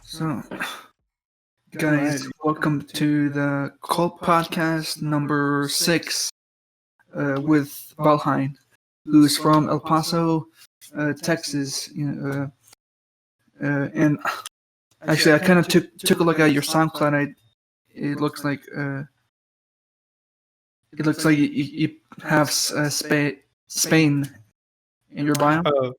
So, guys, welcome to the Kult podcast number 6 with Valhein, who's from El Paso, Texas. And actually, I kind of took a look at your SoundCloud. It looks like you have Spain in your bio. Oh,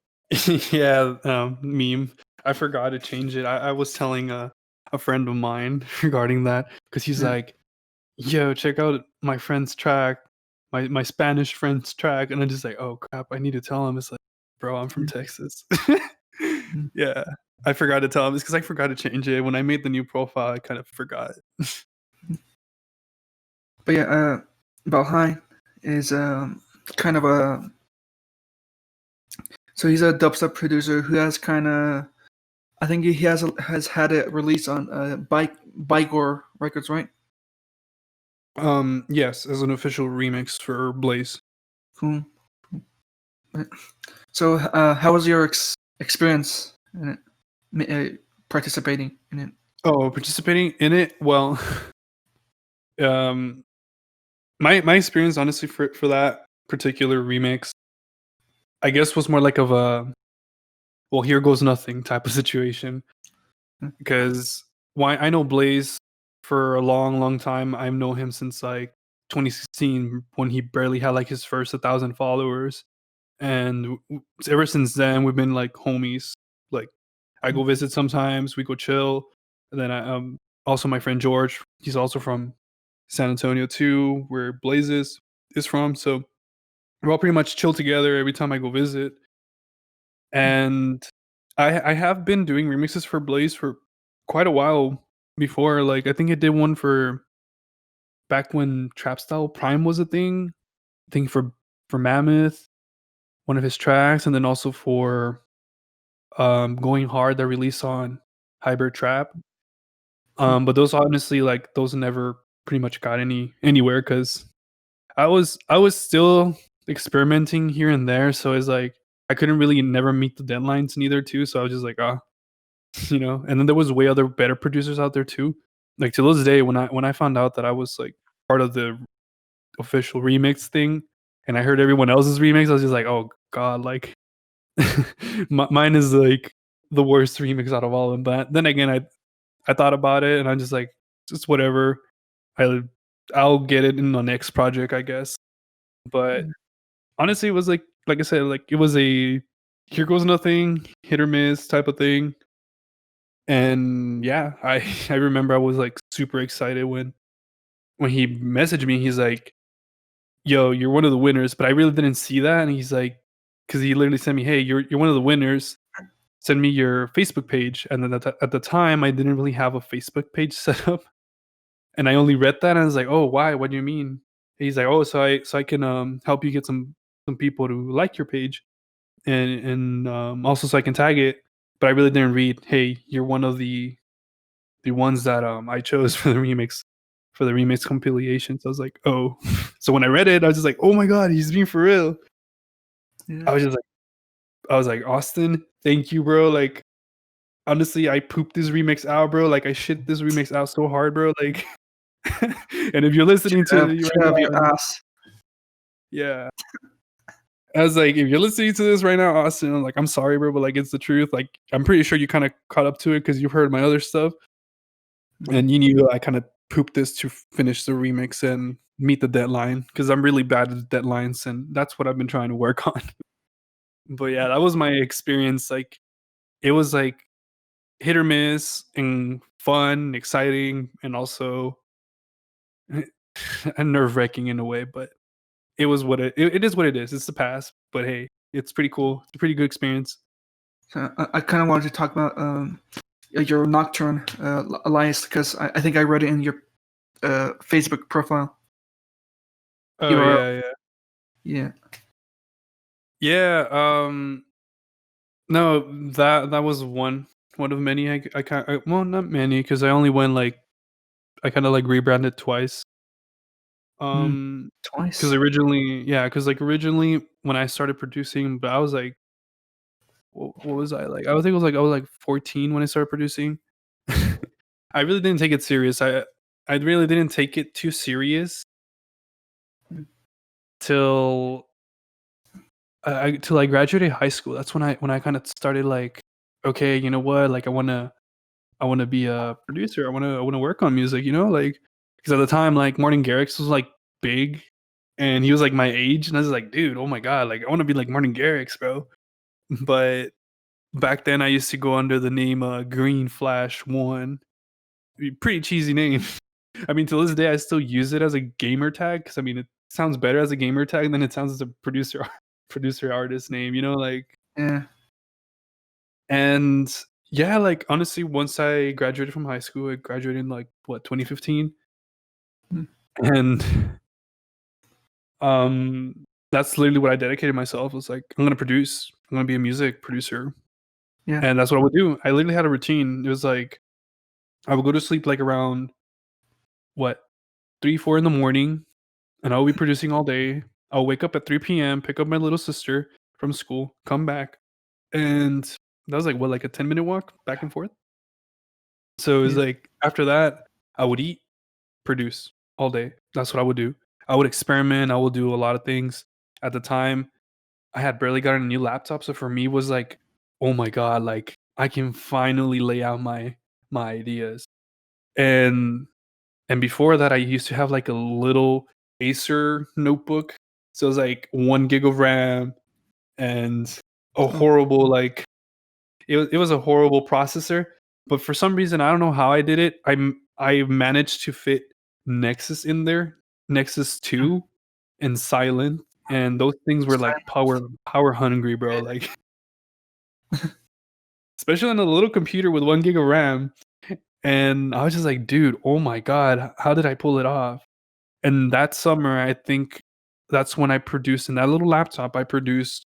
yeah, meme. I forgot to change it. I was telling a friend of mine regarding that because he's like, "Yo, check out my friend's track, my Spanish friend's track," and I'm just like, "Oh crap, I need to tell him." It's like, bro, I'm from Texas. Yeah, I forgot to tell him. It's because I forgot to change it when I made the new profile. I kind of forgot. But yeah, Valhein is kind of a. So he's a dubstep producer who has I think he has had it released on Buygore Records, right? Yes, as an official remix for Blaize. Cool. So, how was your experience in it, participating in it? Oh, participating in it? Well, my experience honestly for that particular remix, I guess, was more like of a well, here goes nothing type of situation. Because I know Blaize for a long time. I've known him since like 2016 when he barely had like his first 1,000 followers, and ever since then we've been like homies. Like I go visit sometimes, we go chill, and then I also my friend George, he's also from San Antonio too, where Blaize is from. So we're all pretty much chill together every time I go visit. And I have been doing remixes for Blaize for quite a while before. Like I think I did one for back when Trap Style Prime was a thing. I think for Mammoth, one of his tracks, and then also for Going Hard that released on Hybrid Trap. But those honestly, like those never pretty much got anywhere because I was still experimenting here and there. So it's like I couldn't really never meet the deadlines neither too. So I was just like, and then there was way other better producers out there too. Like to this day, when I found out that I was like part of the official remix thing, and I heard everyone else's remix, I was just like, oh god, like mine is like the worst remix out of all of them. But then again, I thought about it, and I'm just like, just whatever. I'll get it in the next project, I guess. But honestly, it was like I said, like it was a here goes nothing, hit or miss type of thing. And yeah, I remember I was like super excited when he messaged me. He's like, "Yo, you're one of the winners," but I really didn't see that. And he's like, because he literally sent me, "Hey, you're one of the winners. Send me your Facebook page." And then at the time, I didn't really have a Facebook page set up, and I only read that and I was like, "Oh, why? What do you mean?" And he's like, "Oh, so I can help you get some people to like your page, and also so I can tag it." But I really didn't read, "Hey, you're one of the ones that I chose for the remix compilation." So I was like, oh. So when I read it, I was just like, oh my god, he's being for real. Yeah. I was like, Austin, thank you, bro. Like honestly, I pooped this remix out, bro. Like I shit this remix out so hard, bro. Like and if you're listening to your ass. Yeah. I was like, if you're listening to this right now, Austin, I'm like, I'm sorry, bro, but like it's the truth. Like I'm pretty sure you kind of caught up to it because you've heard my other stuff. And you knew I kind of pooped this to finish the remix and meet the deadline because I'm really bad at deadlines, and that's what I've been trying to work on. But yeah, that was my experience. Like it was like hit or miss and fun, exciting, and also nerve wracking in a way. But it was it is what it is. It's the past, but hey, it's pretty cool. It's a pretty good experience. So I kind of wanted to talk about your Nocturne alliance because I think I read it in your Facebook profile. Oh yeah. No, that was one of many. I can't. Well, not many because I only went like I kind of like rebranded twice. Twice. Because originally when I started producing, but I was like, what was I like? I think it was like I was like 14 when I started producing, I really didn't take it serious. I really didn't take it too serious till till I graduated high school. That's when I kind of started like, okay, you know what? Like I wanna be a producer. I wanna work on music. Like because at the time like Martin Garrix was like big, and he was like my age, and I was like, dude, oh my god, like I want to be like Martin Garrix, bro. But back then I used to go under the name Green Flash One. Pretty cheesy name. I mean, to this day, I still use it as a gamer tag because I mean, it sounds better as a gamer tag than it sounds as a producer producer artist name. Like, Yeah. and yeah, like honestly, once I graduated from high school, I graduated in like what 2015, Mm. and that's literally what I dedicated myself. Was like, I'm gonna produce. I'm gonna be a music producer, Yeah. and that's what I would do. I literally had a routine. It was like I would go to sleep like around what 3, 4 in the morning, and I'll be producing all day. I'll wake up at 3 p.m., pick up my little sister from school, come back, and that was like what, like a 10-minute walk back and forth. So it was Yeah. like after that, I would eat, produce all day. That's what I would do. I would experiment. I would do a lot of things. At the time, I had barely gotten a new laptop, so for me it was like, oh my god, like I can finally lay out my ideas. And And before that, I used to have like a little Acer notebook. So it was like 1 gig of RAM and a Oh, horrible like it was a horrible processor. But for some reason, I don't know how I did it. I managed to fit Nexus in there, Nexus mm. 2 and Silent, and those things were like power hungry, bro. Like especially on a little computer with 1 gig of RAM. And I was just like, dude, oh my god, how did I pull it off? And that summer, I think that's when I produced in that little laptop, I produced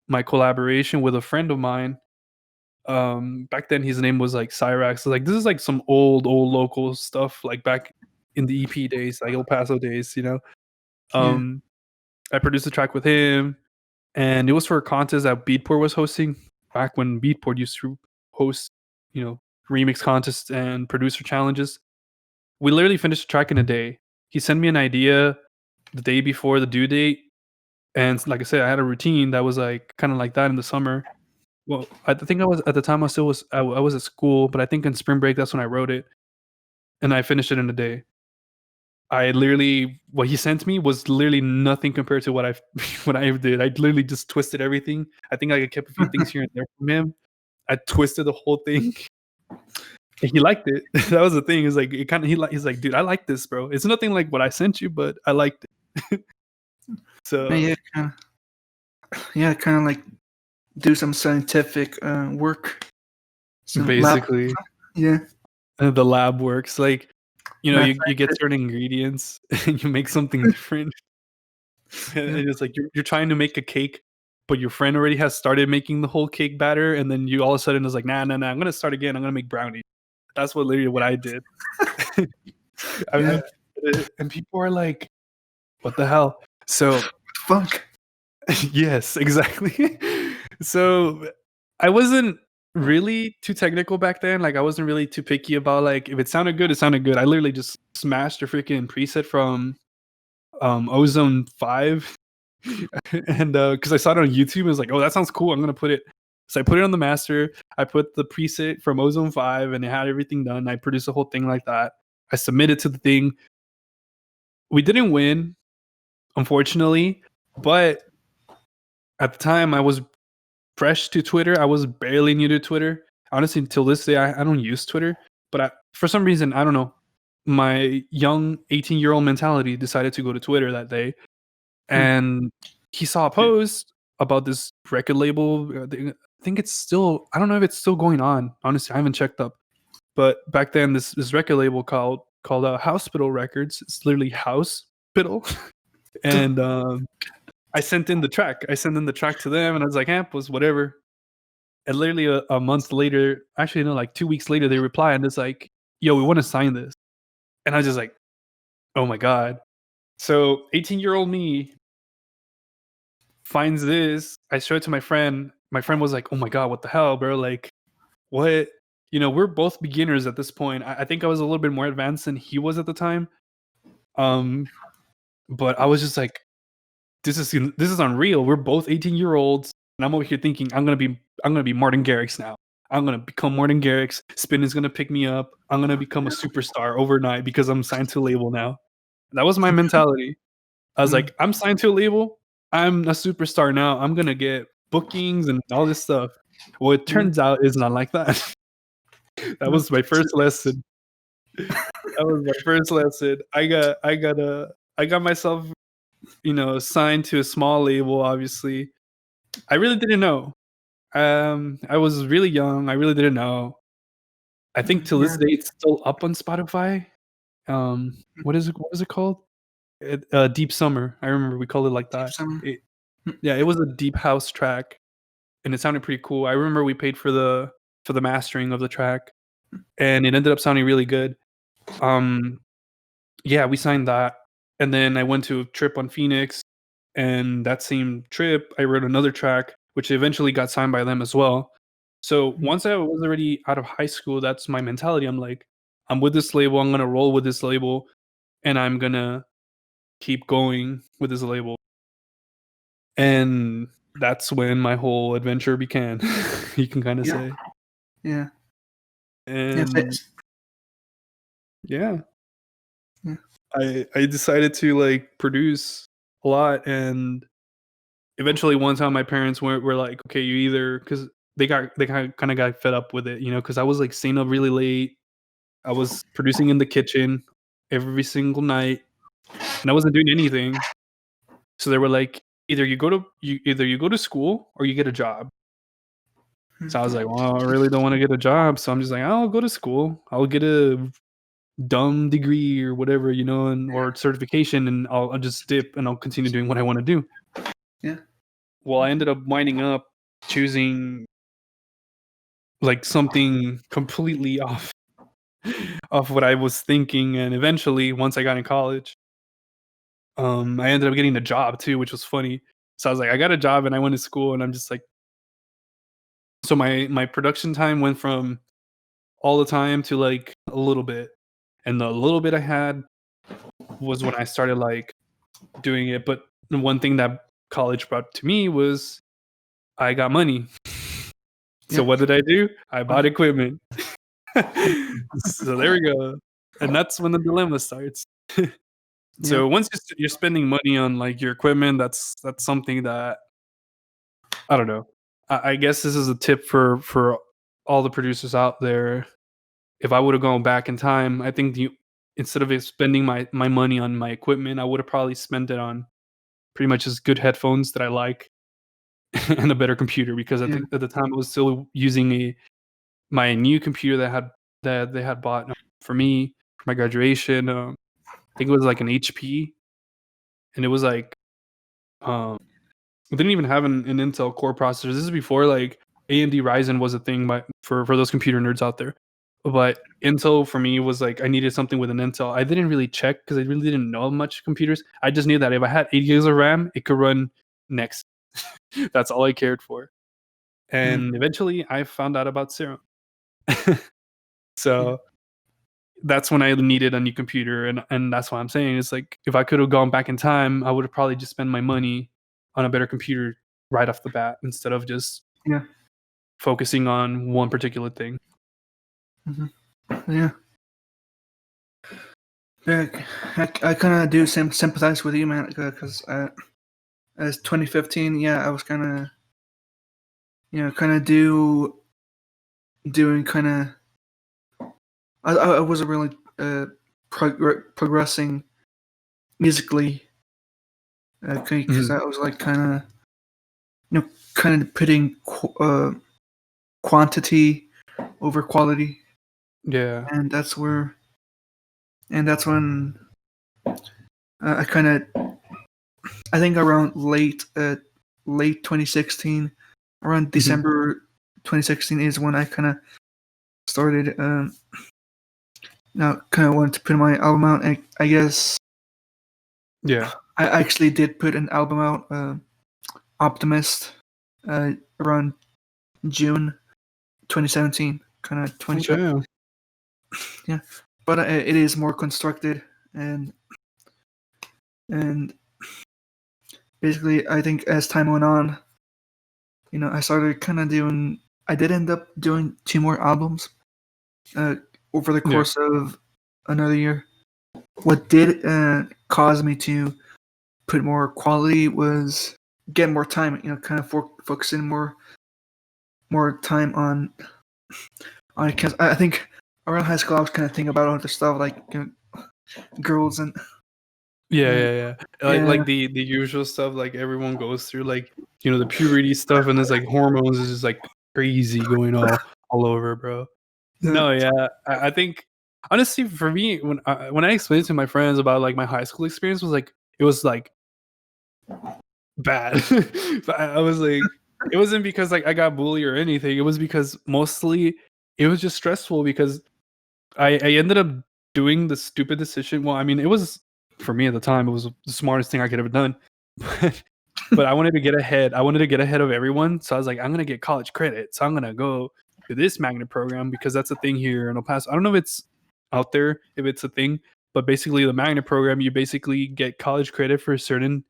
my collaboration with a friend of mine. Back then his name was like Cyrax. So like this is like some old local stuff, like back in the EP days, like El Paso days. Yeah. Um, I produced a track with him, and it was for a contest that Beatport was hosting back when Beatport used to host, you know, remix contests and producer challenges. We literally finished the track in a day. He sent me an idea the day before the due date, and like I said, I had a routine that was like kind of like that in the summer. Well, I think I was at the time I was at school, but I think in spring break that's when I wrote it, and I finished it in a day. I literally what he sent me was literally nothing compared to what I what I did. I literally just twisted everything. I think I kept a few things here and there from him. I twisted the whole thing. And he liked it. That was the thing. Is like it kind of he's like, dude, I like this, bro. It's nothing like what I sent you, but I liked it. So Yeah. Kind of like do some scientific work. Some lab. basically, Yeah. the lab works. Like, Math. you get certain ingredients and you make something different. And Yeah. it's like you're trying to make a cake, but your friend already has started making the whole cake batter, and then you all of a sudden is like, nah, nah, nah, I'm gonna start again. I'm gonna make brownies. That's what literally what I did. Yeah. And people are like, what the hell? So Fuck. yes, exactly. So I wasn't really too technical back then. Like I wasn't really too picky about like if it sounded good, it sounded good. I literally just smashed a freaking preset from Ozone 5 and because I saw it on YouTube, I was like, oh, that sounds cool. I'm gonna put it. So I put it on the master. I put the preset from Ozone 5 and it had everything done. I produced the whole thing like that. I submitted to the thing. We didn't win, unfortunately, but at the time I was fresh to Twitter. I was barely new to Twitter. Honestly, until this day, I don't use Twitter. But for some reason, I don't know. My young 18-year-old mentality decided to go to Twitter that day. Hmm. And he saw a post about this record label. I think it's still, I don't know if it's still going on. Honestly, I haven't checked up. But back then, this record label called Hospital Records. It's literally Hospital. And I sent in the track. I sent in the track to them, and I was like, was whatever." And literally a month later, actually no, like 2 weeks later, they reply and it's like, "Yo, we want to sign this." And I was just like, "Oh my god!" So 18-year-old me finds this. I show it to my friend. My friend was like, "Oh my god, what the hell, bro? Like, what?" we're both beginners at this point. I think I was a little bit more advanced than he was at the time. But I was just like, this is unreal. We're both 18-year-olds, and I'm over here thinking I'm gonna be Martin Garrix now. I'm gonna become Martin Garrix. Spin is gonna pick me up. I'm gonna become a superstar overnight because I'm signed to a label now. That was my mentality. I was like, I'm signed to a label. I'm a superstar now. I'm gonna get bookings and all this stuff. Well, it turns out it's not like that. That was my first lesson. That was my first lesson. I got myself, signed to a small label. Obviously, I really didn't know. I was really young. I really didn't know. I think till this day it's still up on Spotify. What is it? What was it called? Deep Summer. I remember we called it like that. It was a deep house track, and it sounded pretty cool. I remember we paid for the mastering of the track, and it ended up sounding really good. We signed that, and then I went to a trip on Phoenix, and that same trip I wrote another track, which eventually got signed by them as well. So once I was already out of high school, that's my mentality. I'm like, I'm with this label. I'm gonna roll with this label, and I'm gonna keep going with this label. And that's when my whole adventure began. You can kind of say. Yeah. And I decided to like produce a lot, and eventually one time my parents were like, okay, you either, because they kind of got fed up with it, because I was like staying up really late. I was producing in the kitchen every single night, and I wasn't doing anything. So they were like, either you go to school or you get a job. So I was like, well, I really don't want to get a job, so I'm just like, I'll go to school. I'll get a dumb degree or whatever, or certification, and I'll just dip and I'll continue doing what I want to do. Yeah. Well, I ended up winding up choosing like something completely off what I was thinking, and eventually, once I got in college, I ended up getting a job too, which was funny. So I was like, I got a job, and I went to school, and I'm just like, so my production time went from all the time to like a little bit, and the little bit I had was when I started like doing it. But the one thing that college brought to me was I got money. So what did I do? I bought equipment. So there we go. And that's when the dilemma starts. So once you're spending money on like your equipment, that's something that I don't know. I guess this is a tip for all the producers out there. If I would have gone back in time, I think instead of spending my money on my equipment, I would have probably spent it on pretty much just good headphones that I like and a better computer, because I think at the time I was still using my new computer that they had bought for me for my graduation. I think it was like an HP, and it was like it didn't even have an Intel Core processor. This is before like AMD Ryzen was a thing for those computer nerds out there. But Intel for me was like I needed something with an Intel. I didn't really check because I really didn't know much computers. I just knew that if I had 8 gigs of RAM, it could run Next. That's all I cared for. And eventually I found out about Serum. So that's when I needed a new computer, and that's what I'm saying. It's like if I could have gone back in time, I would have probably just spent my money on a better computer right off the bat instead of just focusing on one particular thing. Yeah. I kind of do sympathize with you, man, because as 2015, I was kind of doing kind of. I wasn't really progressing musically, because I was like kind of putting quantity over quality. Yeah. And that's when I kind of, I think around late 2016, around December 2016 is when I kind of started now kind of wanted to put my album out. And I guess I actually did put an album out, Optimist, around June 2017. kind of 20 Okay. tracks. Yeah, but it is more constructed, and basically, I think as time went on, I started kind of doing. I did end up doing 2 more albums over the Yeah. course of another year. What did cause me to put more quality was get more time. Kind of focusing more time on because I think around high school I was kind of thinking about other stuff like girls and Yeah. Like yeah, like the usual stuff like everyone goes through, like, the puberty stuff, and there's like hormones is just like crazy going all over, bro. yeah, No, yeah. I think honestly for me, when I explained to my friends about like my high school experience, was like it was like bad. But I was like, it wasn't because like I got bullied or anything. It was because mostly it was just stressful because I ended up doing the stupid decision. Well, I mean, it was, for me at the time, it was the smartest thing I could have done. But I wanted to get ahead. I wanted to get ahead of everyone. So I was like, I'm gonna get college credit. So I'm gonna go to this magnet program because that's a thing here in El Paso. I don't know if it's out there, if it's a thing, but basically the magnet program, you basically get college credit for certain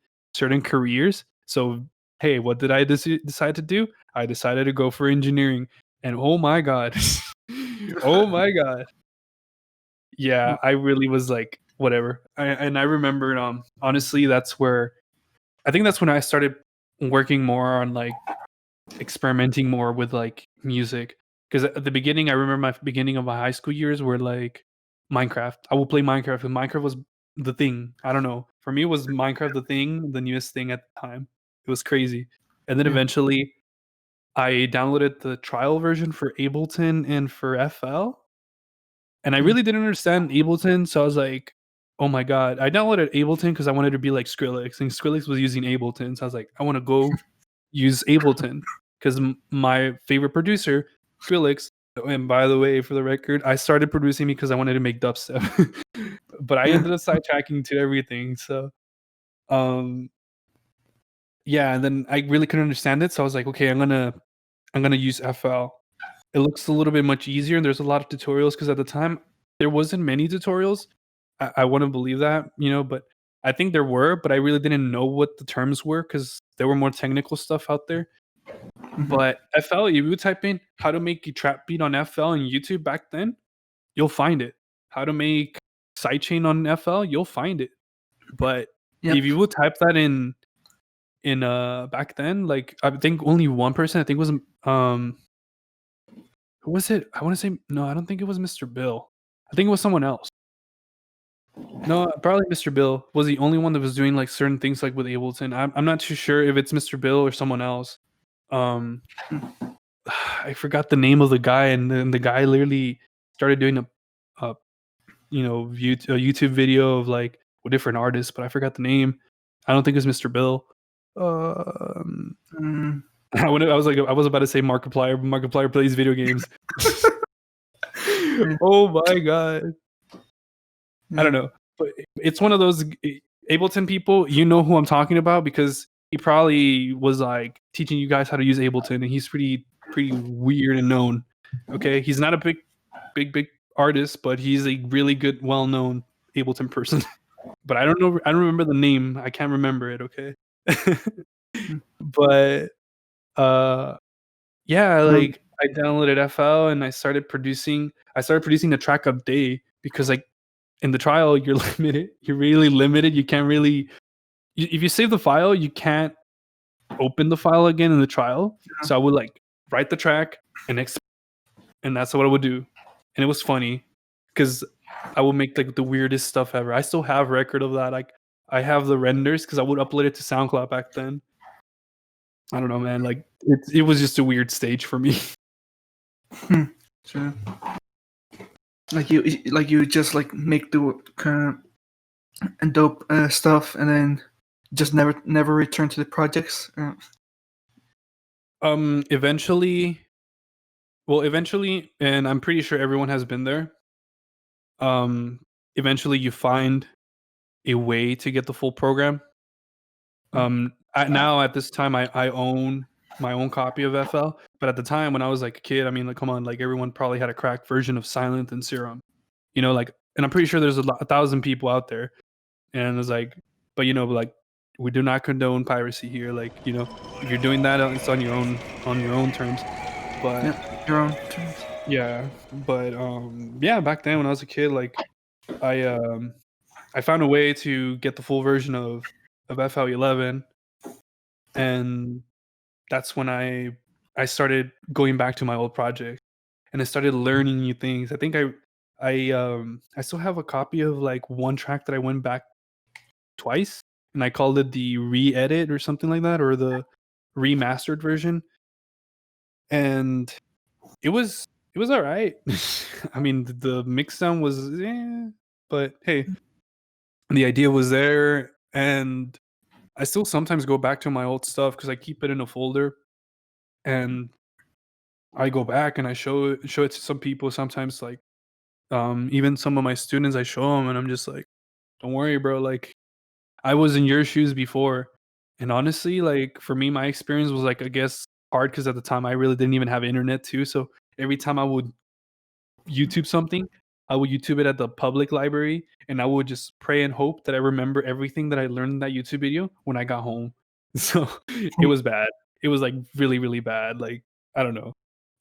careers. So hey, what did I decide to do? I decided to go for engineering, and oh my god, oh my god, yeah, I really was like, whatever. And I remembered, honestly, I think that's when I started working more on like experimenting more with like music. Because at the beginning, I remember my beginning of my high school years were like Minecraft. I would play Minecraft, and Minecraft was the thing. I don't know. For me, it was Minecraft the thing, the newest thing at the time. It was crazy. And then yeah, eventually, I downloaded the trial version for Ableton and for FL. And I mm, really didn't understand Ableton, so I was like, "Oh my god!" I downloaded Ableton because I wanted to be like Skrillex, and Skrillex was using Ableton, so I was like, "I want to go use Ableton," because my favorite producer, Skrillex. And by the way, for the record, I started producing because I wanted to make dubstep, but I yeah, ended up sidetracking to everything. So, um, yeah, and then I really couldn't understand it, so I was like, "Okay, I'm gonna use FL." It looks a little bit much easier, and there's a lot of tutorials because at the time there wasn't many tutorials. I want to believe that, but I think there were, but I really didn't know what the terms were because there were more technical stuff out there. mhm, But FL, if you type in how to make a trap beat on FL in YouTube back then, you'll find it. How to make sidechain on FL, you'll find it. But yep, if you would type that in back then, like I think only one person, I think was who was it? I want to say no, I don't think it was Mr. Bill. I think it was someone else. No, probably Mr. Bill was the only one that was doing like certain things like with Ableton. I'm not too sure if it's Mr. Bill or someone else. Um, I forgot the name of the guy, and then the guy literally started doing a a YouTube video of like with different artists, but I forgot the name. I don't think it's Mr. Bill. Um, mm, I was about to say Markiplier, but Markiplier plays video games. yeah, Oh my god. I yeah, don't know, but it's one of those Ableton people. You know who I'm talking about because he probably was like teaching you guys how to use Ableton, and he's pretty weird and known. Okay, he's not a big artist, but he's a really good, well known Ableton person. But I don't know. I don't remember the name. I can't remember it. Okay, mm, but yeah, um, like I downloaded FL and I started producing. I started producing the track a day because like in the trial you're limited. You're really limited. You can't really if you save the file, you can't open the file again in the trial. So I would like write the track and and that's what I would do. And it was funny because I would make like the weirdest stuff ever. I still have record of that. Like I have the renders because I would upload it to SoundCloud back then. I don't know, man. Like it was just a weird stage for me. hmm, so like you just like make the kind of dope stuff and then just never return to the projects. Eventually, well, eventually, and I'm pretty sure everyone has been there. Um, Eventually, you find a way to get the full program. Now at this time, I own my own copy of FL, But at the time when I was like a kid, I mean, like, come on, like everyone probably had a cracked version of Silent and Serum, you know, like, and I'm pretty sure there's 1,000 people out there, and it's like, but you know, like, we do not condone piracy here. Like, you know, if you're doing that, it's on your own terms. But Yeah, your own terms. yeah, but yeah, back then when I was a kid, like, I I found a way to get the full version of FL11, and that's when I started going back to my old project, and I started learning new things. I think I still have a copy of like one track that I went back twice, and I called it the re-edit or something like that, or the remastered version, and it was all right. I mean, the mix sound was but hey, the idea was there, and I still sometimes go back to my old stuff because I keep it in a folder, and I go back and I show it to some people sometimes, like, even some of my students, I show them, and I'm just like, "Don't worry, bro, like, I was in your shoes before." And honestly, like, for me, my experience was, like, I guess, hard because at the time, I really didn't even have internet too, so every time I would YouTube something, I would YouTube it at the public library, and I would just pray and hope that I remember everything that I learned in that YouTube video when I got home. So, it was bad. It was, like, really, really bad, like, I don't know.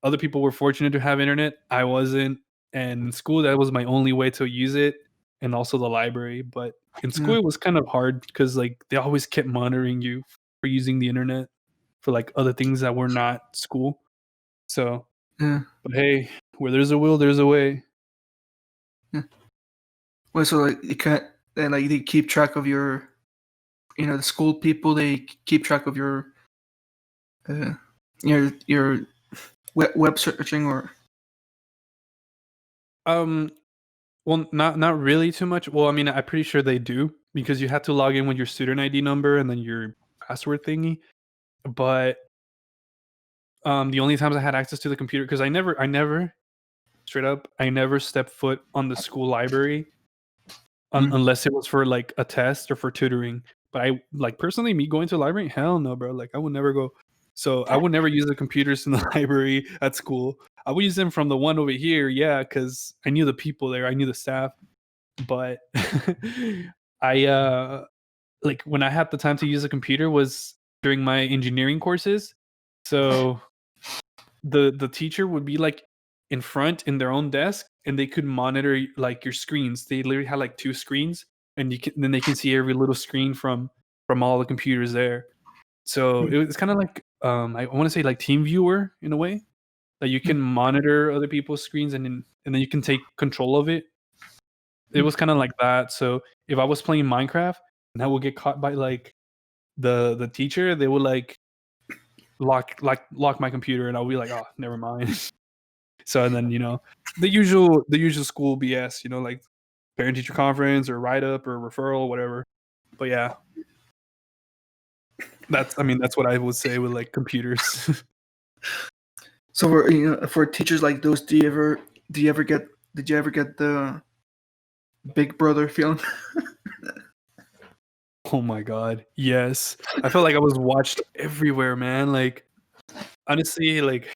Other people were fortunate to have internet, I wasn't, and in school, that was my only way to use it, and also the library, but in school, Yeah, it was kind of hard because, like, they always kept monitoring you for using the internet for, like, other things that were not school. So, yeah, but hey, where there's a will, there's a way. yeah. Well, so like you can't, and like they keep track of your, the school people. They keep track of uh, your web searching or. Um, well, not really too much. Well, I mean, I'm pretty sure they do because you have to log in with your student ID number and then your password thingy. But the only times I had access to the computer, because I never straight up, I never stepped foot on the school library Mm. unless it was for like a test or for tutoring. But I like personally, me going to the library, hell no, bro. Like I would never go. So I would never use the computers in the library at school. I would use them from the one over here, yeah, because I knew the people there, I knew the staff. But I like when I had the time to use a computer was during my engineering courses. So the teacher would be like in front in their own desk, and they could monitor like your screens. They literally had like two screens, and then they can see every little screen from all the computers there. So it was kind of like I want to say like team viewer in a way that you can monitor other people's screens, and then you can take control of it. It was kind of like that. So if I was playing Minecraft and I would get caught by like the teacher, they would like lock my computer, and I'll be like, oh, never mind. So and then the usual school BS, like parent teacher conference or write up or referral, whatever. But yeah, that's what I would say with like computers. So for teachers like those, do you ever get did you ever get the Big Brother feeling? Oh my god, yes. I felt like I was watched everywhere, man. Like honestly, like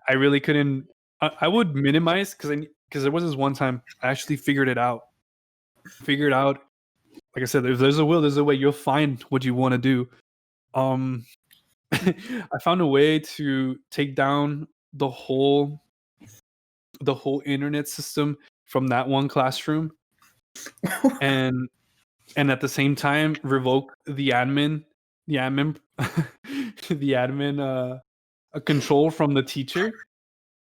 I really couldn't. I would minimize because there was this one time I actually figured it out. Figured out, like I said, if there's a will, there's a way. You'll find what you want to do. Um, I found a way to take down the whole internet system from that one classroom, and at the same time revoke the admin, the admin a control from the teacher.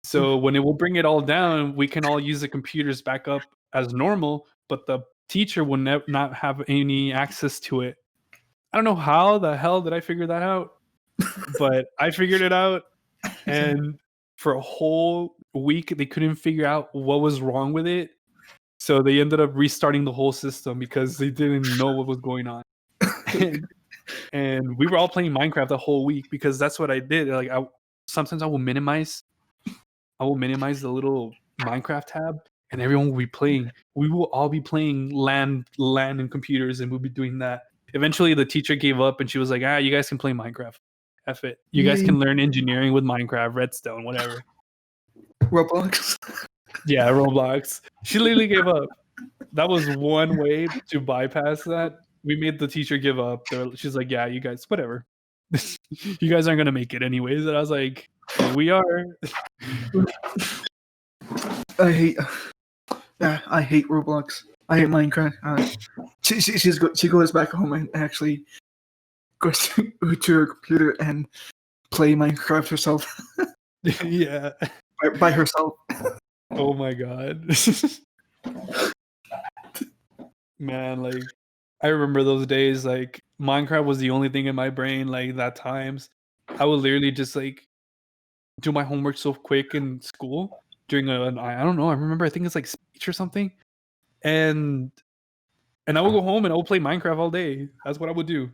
So when it will bring it all down, we can all use the computers back up as normal, but the teacher will not have any access to it. I don't know how the hell did I figure that out, but I figured it out. And for a whole week, they couldn't figure out what was wrong with it. So they ended up restarting the whole system because they didn't know what was going on. And we were all playing Minecraft the whole week because that's what I did. Like sometimes I will minimize the little Minecraft tab, and everyone will be playing. We will all be playing LAN and computers, and we'll be doing that. Eventually, the teacher gave up, and she was like, "Ah, you guys can play Minecraft." F it. You guys Yay. can learn engineering with Minecraft, Redstone, whatever. Roblox. Yeah, Roblox. She literally gave up. That was one way to bypass that. We made the teacher give up. She's like, yeah, you guys, whatever. You guys aren't gonna make it anyways. And I was like, well, we are. I hate Roblox. I hate Minecraft. She goes back home and actually goes to her computer and play Minecraft herself. Yeah. by herself. Oh my god. Man, like I remember those days. Like Minecraft was the only thing in my brain. Like that times, I would literally just like do my homework so quick in school during I don't know. I remember I think it's like speech or something, and I would go home and I would play Minecraft all day. That's what I would do.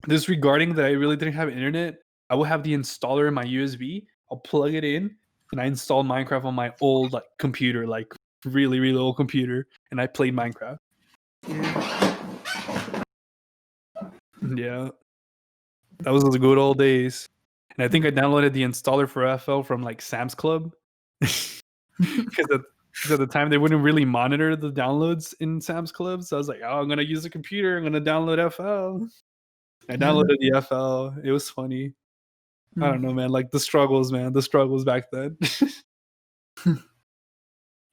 Disregarding that I really didn't have internet, I would have the installer in my USB. I'll plug it in, and I installed Minecraft on my old like computer, like really really old computer, and I played Minecraft. Yeah, that was the good old days. And I think I downloaded the installer for FL from like Sam's Club because at the time they wouldn't really monitor the downloads in Sam's Club. So I was like, oh, I'm gonna use the computer. I'm gonna download FL. I downloaded the FL. It was funny. I don't know, man. Like the struggles, man. The struggles back then.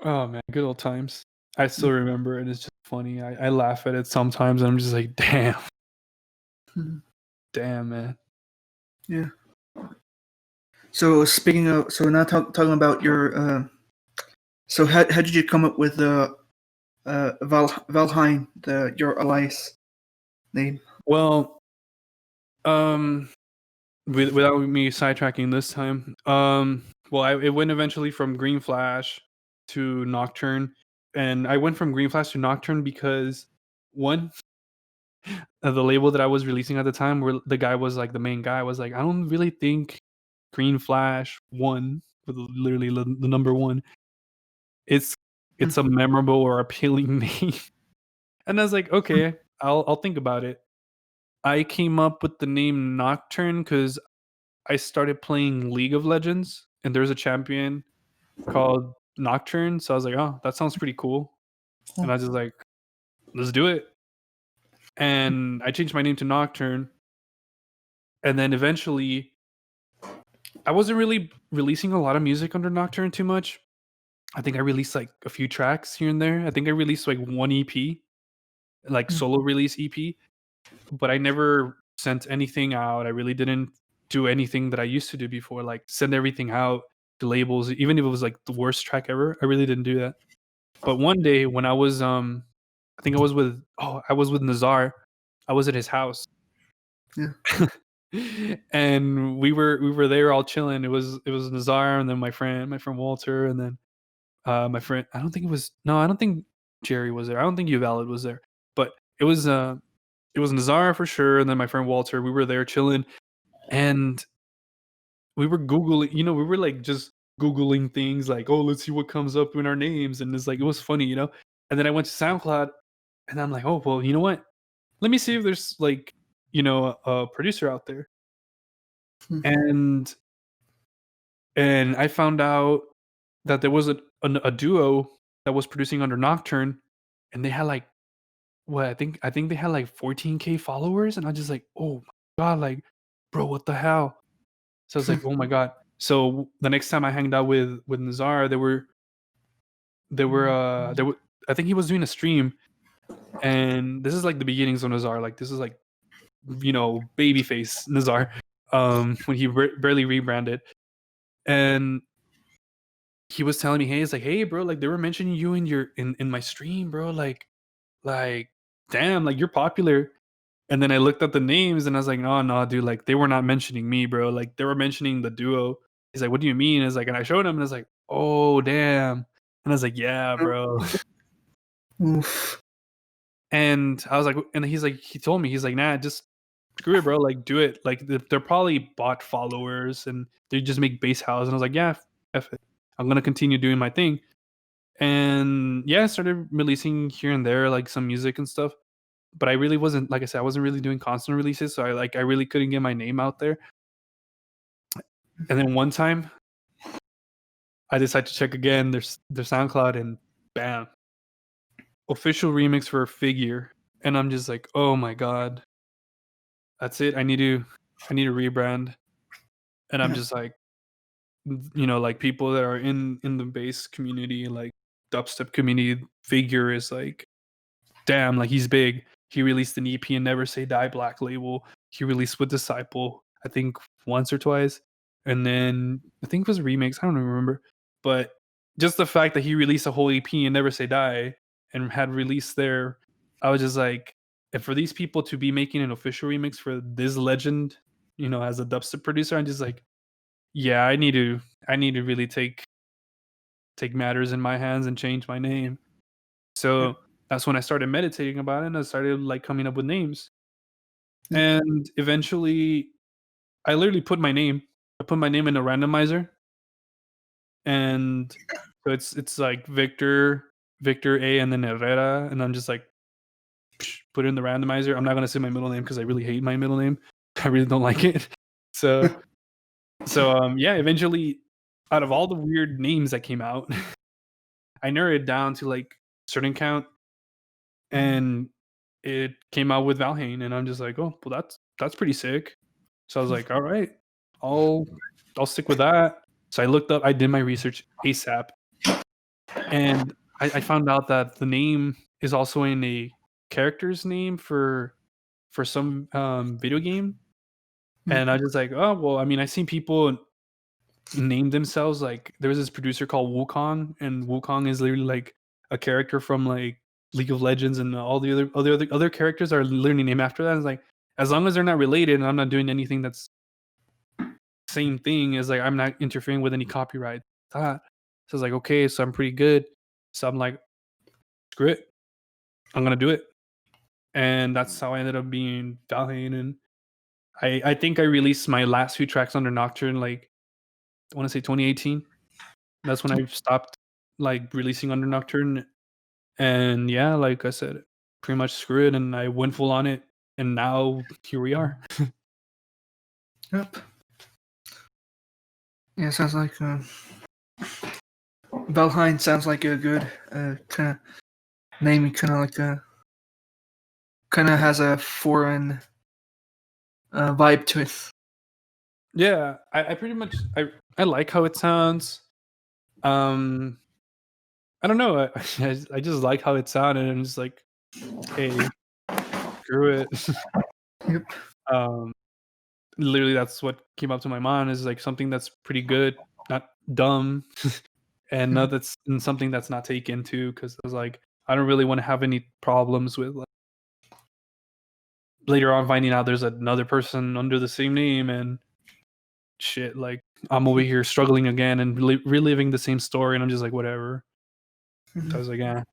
Oh man, good old times. I still remember it. It's just funny. I laugh at it sometimes, and I'm just like, damn, damn, man. Yeah. So speaking of, so now talking about your, so how did you come up with the Valhein, your alias name? Well, without me sidetracking this time, well, it went eventually from Green Flash to Nocturne, and I went from Green Flash to Nocturne because one, the label that I was releasing at the time, where the guy was like the main guy, was like, I don't really think Green Flash one, with literally the number one, it's a memorable or appealing name. And I was like, okay, I'll think about it. I came up with the name Nocturne because I started playing League of Legends, and there's a champion called Nocturne. So I was like, oh, that sounds pretty cool. And I was just like, let's do it. And I changed my name to Nocturne. And then eventually, I wasn't really releasing a lot of music under Nocturne too much. I think I released like a few tracks here and there. I think I released like one EP, like solo release EP, but I never sent anything out. I really didn't do anything that I used to do before, like send everything out to labels, even if it was like the worst track ever. I really didn't do that. But one day when I was I think I was with Nazar. I was at his house. Yeah. And we were there all chilling. It was Nazar, and then my friend Walter, and then my friend, I don't think Jerry was there. I don't think Uvalid was there. But it was Nazar for sure, and then my friend Walter. We were there chilling, and we were Googling, we were like just Googling things like, oh, let's see what comes up in our names. And it's like, it was funny, And then I went to SoundCloud, and I'm like, oh, well, you know what? Let me see if there's like, a producer out there. And I found out that there was a duo that was producing under Nocturne, and they had like, what, I think they had like 14K followers, and I was just like, oh my god, like, bro, what the hell? So I was like, oh my god. So the next time I hanged out with Nazar, there were I think he was doing a stream, and this is like the beginnings of Nazar. Like this is like, babyface Nazar, when he barely rebranded, and he was telling me, hey, it's like, hey, bro, like they were mentioning you in my stream, bro, like, damn, like you're popular. And then I looked at the names and I was like, no, dude, like they were not mentioning me, bro. Like they were mentioning the duo. He's like, what do you mean? It's like, and I showed him, and I was like, oh damn. And I was like, yeah, bro. Oof. And I was like, and he told me, he's like, nah, just screw it, bro. Like do it. Like they're probably bot followers and they just make bass house. And I was like, yeah, F it. I'm gonna continue doing my thing. And yeah, I started releasing here and there, like some music and stuff. But I really wasn't, like I said, I wasn't really doing constant releases. So I really couldn't get my name out there. And then one time, I decided to check again their SoundCloud, and bam, official remix for Figure. And I'm just like, oh my god, that's it. I need to rebrand. And I'm just like, like people that are in the bass community, like dubstep community, Figure is like, damn, like he's big. He released an EP and Never Say Die Black Label. He released with Disciple, I think once or twice. And then I think it was a remix. I don't even remember. But just the fact that he released a whole EP and Never Say Die and had released there, I was just like, and for these people to be making an official remix for this legend, as a dubstep producer, I'm just like, yeah, I need to really take matters in my hands and change my name. So that's when I started meditating about it, and I started like coming up with names. And eventually I literally put my name. I put my name in a randomizer, and so it's like Victor A and then Herrera, and I'm just like put it in the randomizer. I'm not gonna say my middle name because I really hate my middle name. I really don't like it. So yeah, eventually out of all the weird names that came out, I narrowed it down to like a certain count, and it came out with Valhein, and I'm just like, oh, well, that's pretty sick. So I was like, all right, I'll stick with that. So I did my research ASAP, and I found out that the name is also in a character's name for some video game, and I just like, oh well, I mean, I've seen people name themselves like there was this producer called Wukong, and Wukong is literally like a character from like League of Legends, and all the other characters are literally named after that. It's like as long as they're not related, and I'm not doing anything that's same thing, as like I'm not interfering with any copyright. That so I was like, okay, so I'm pretty good. So I'm like, screw it, I'm gonna do it, and that's how I ended up being Valheim. And I think I released my last few tracks under Nocturne, like I want to say 2018. That's when I stopped like releasing under Nocturne. And yeah, like I said, pretty much screw it, and I went full on it, and now here we are. Yep. Yeah, sounds like Valheim sounds like a good kind of name. Kind of like kind of has a foreign vibe to it. Yeah, I pretty much I like how it sounds. Um, I don't know. I just like how it sounded, and I'm just like, hey, screw it. Yep. um, Literally, that's what came up to my mind, is like something that's pretty good, not dumb, and not that's and something that's not taken to, because I was like, I don't really want to have any problems with like, later on finding out there's another person under the same name and shit. Like I'm over here struggling again and reliving the same story, and I'm just like, whatever. So I was like, yeah,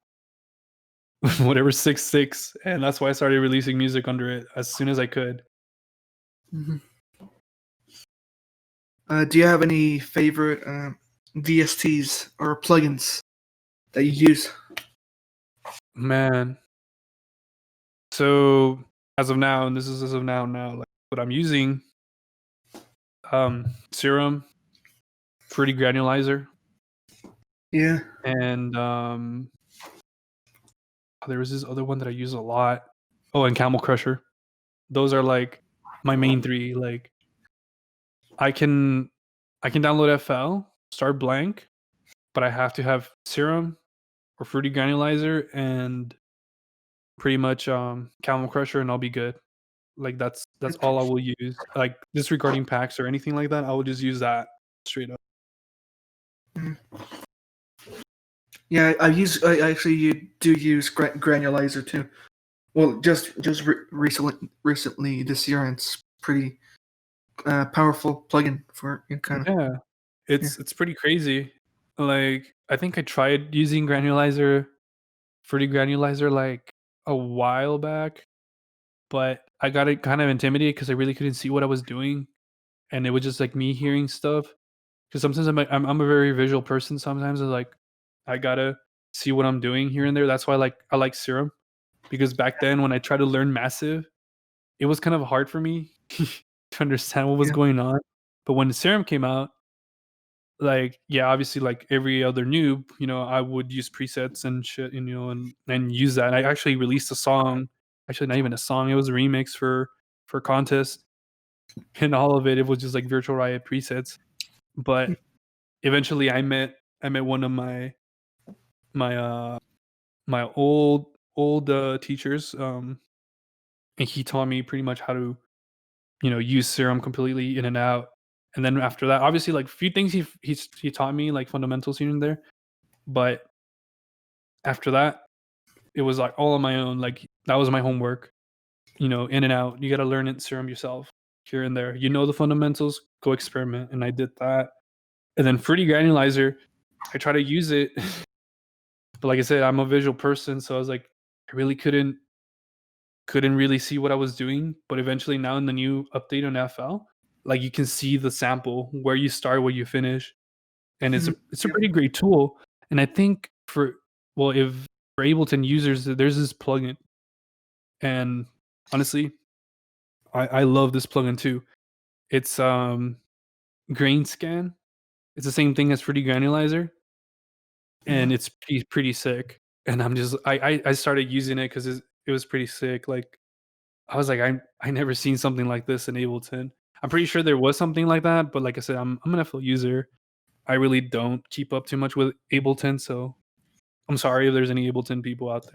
whatever, 6-6, and that's why I started releasing music under it as soon as I could. Mm-hmm. Do you have any favorite VSTs or plugins that you use? Man, so as of now, and this is as of now, like what I'm using, Serum, Fruity Granulizer, Yeah. and there was this other one that I use a lot. Oh, and Camel Crusher. Those are like my main three. Like I can download FL, start blank, but I have to have Serum or Fruity Granulizer and pretty much Camel Crusher, and I'll be good. Like that's all I will use. Like disregarding packs or anything like that, I will just use that straight up. Yeah, I actually do use granulizer too. Well, just recently this year, and it's pretty powerful plugin for kind of. Yeah, it's pretty crazy. Like I think I tried using Granulizer, Fruity Granulizer, like a while back, but I got it kind of intimidated because I really couldn't see what I was doing, and it was just like me hearing stuff. Because sometimes I'm a very visual person. Sometimes I like I gotta see what I'm doing here and there. That's why I like Serum, because back then when I tried to learn Massive, it was kind of hard for me to understand what was Yeah. going on. But when the Serum came out, like, yeah, obviously, like every other noob, I would use presets and shit, and use that. And I actually released a song, actually not even a song, it was a remix for contest, and all of it was just like Virtual Riot presets. But eventually, I met one of my my old teachers, and he taught me pretty much how to use Serum completely in and out. And then after that, obviously, like a few things he taught me, like fundamentals here and there. But after that, it was like all on my own. Like that was my homework. In and out. You got to learn it Serum yourself here and there. The fundamentals, go experiment. And I did that. And then Fruity Granulizer, I try to use it. But like I said, I'm a visual person, so I was like, I really couldn't really see what I was doing. But eventually, now in the new update on FL, like you can see the sample, where you start, where you finish, and it's a pretty great tool. And I think for Ableton users, there's this plugin, and honestly, I love this plugin too. It's Grain Scan. It's the same thing as Fruity Granulizer, and it's pretty sick. And I'm just I started using it because it was pretty sick. Like I was like, I never seen something like this in Ableton. I'm pretty sure there was something like that, but like I said, I'm an FL user. I really don't keep up too much with Ableton, so I'm sorry if there's any Ableton people out there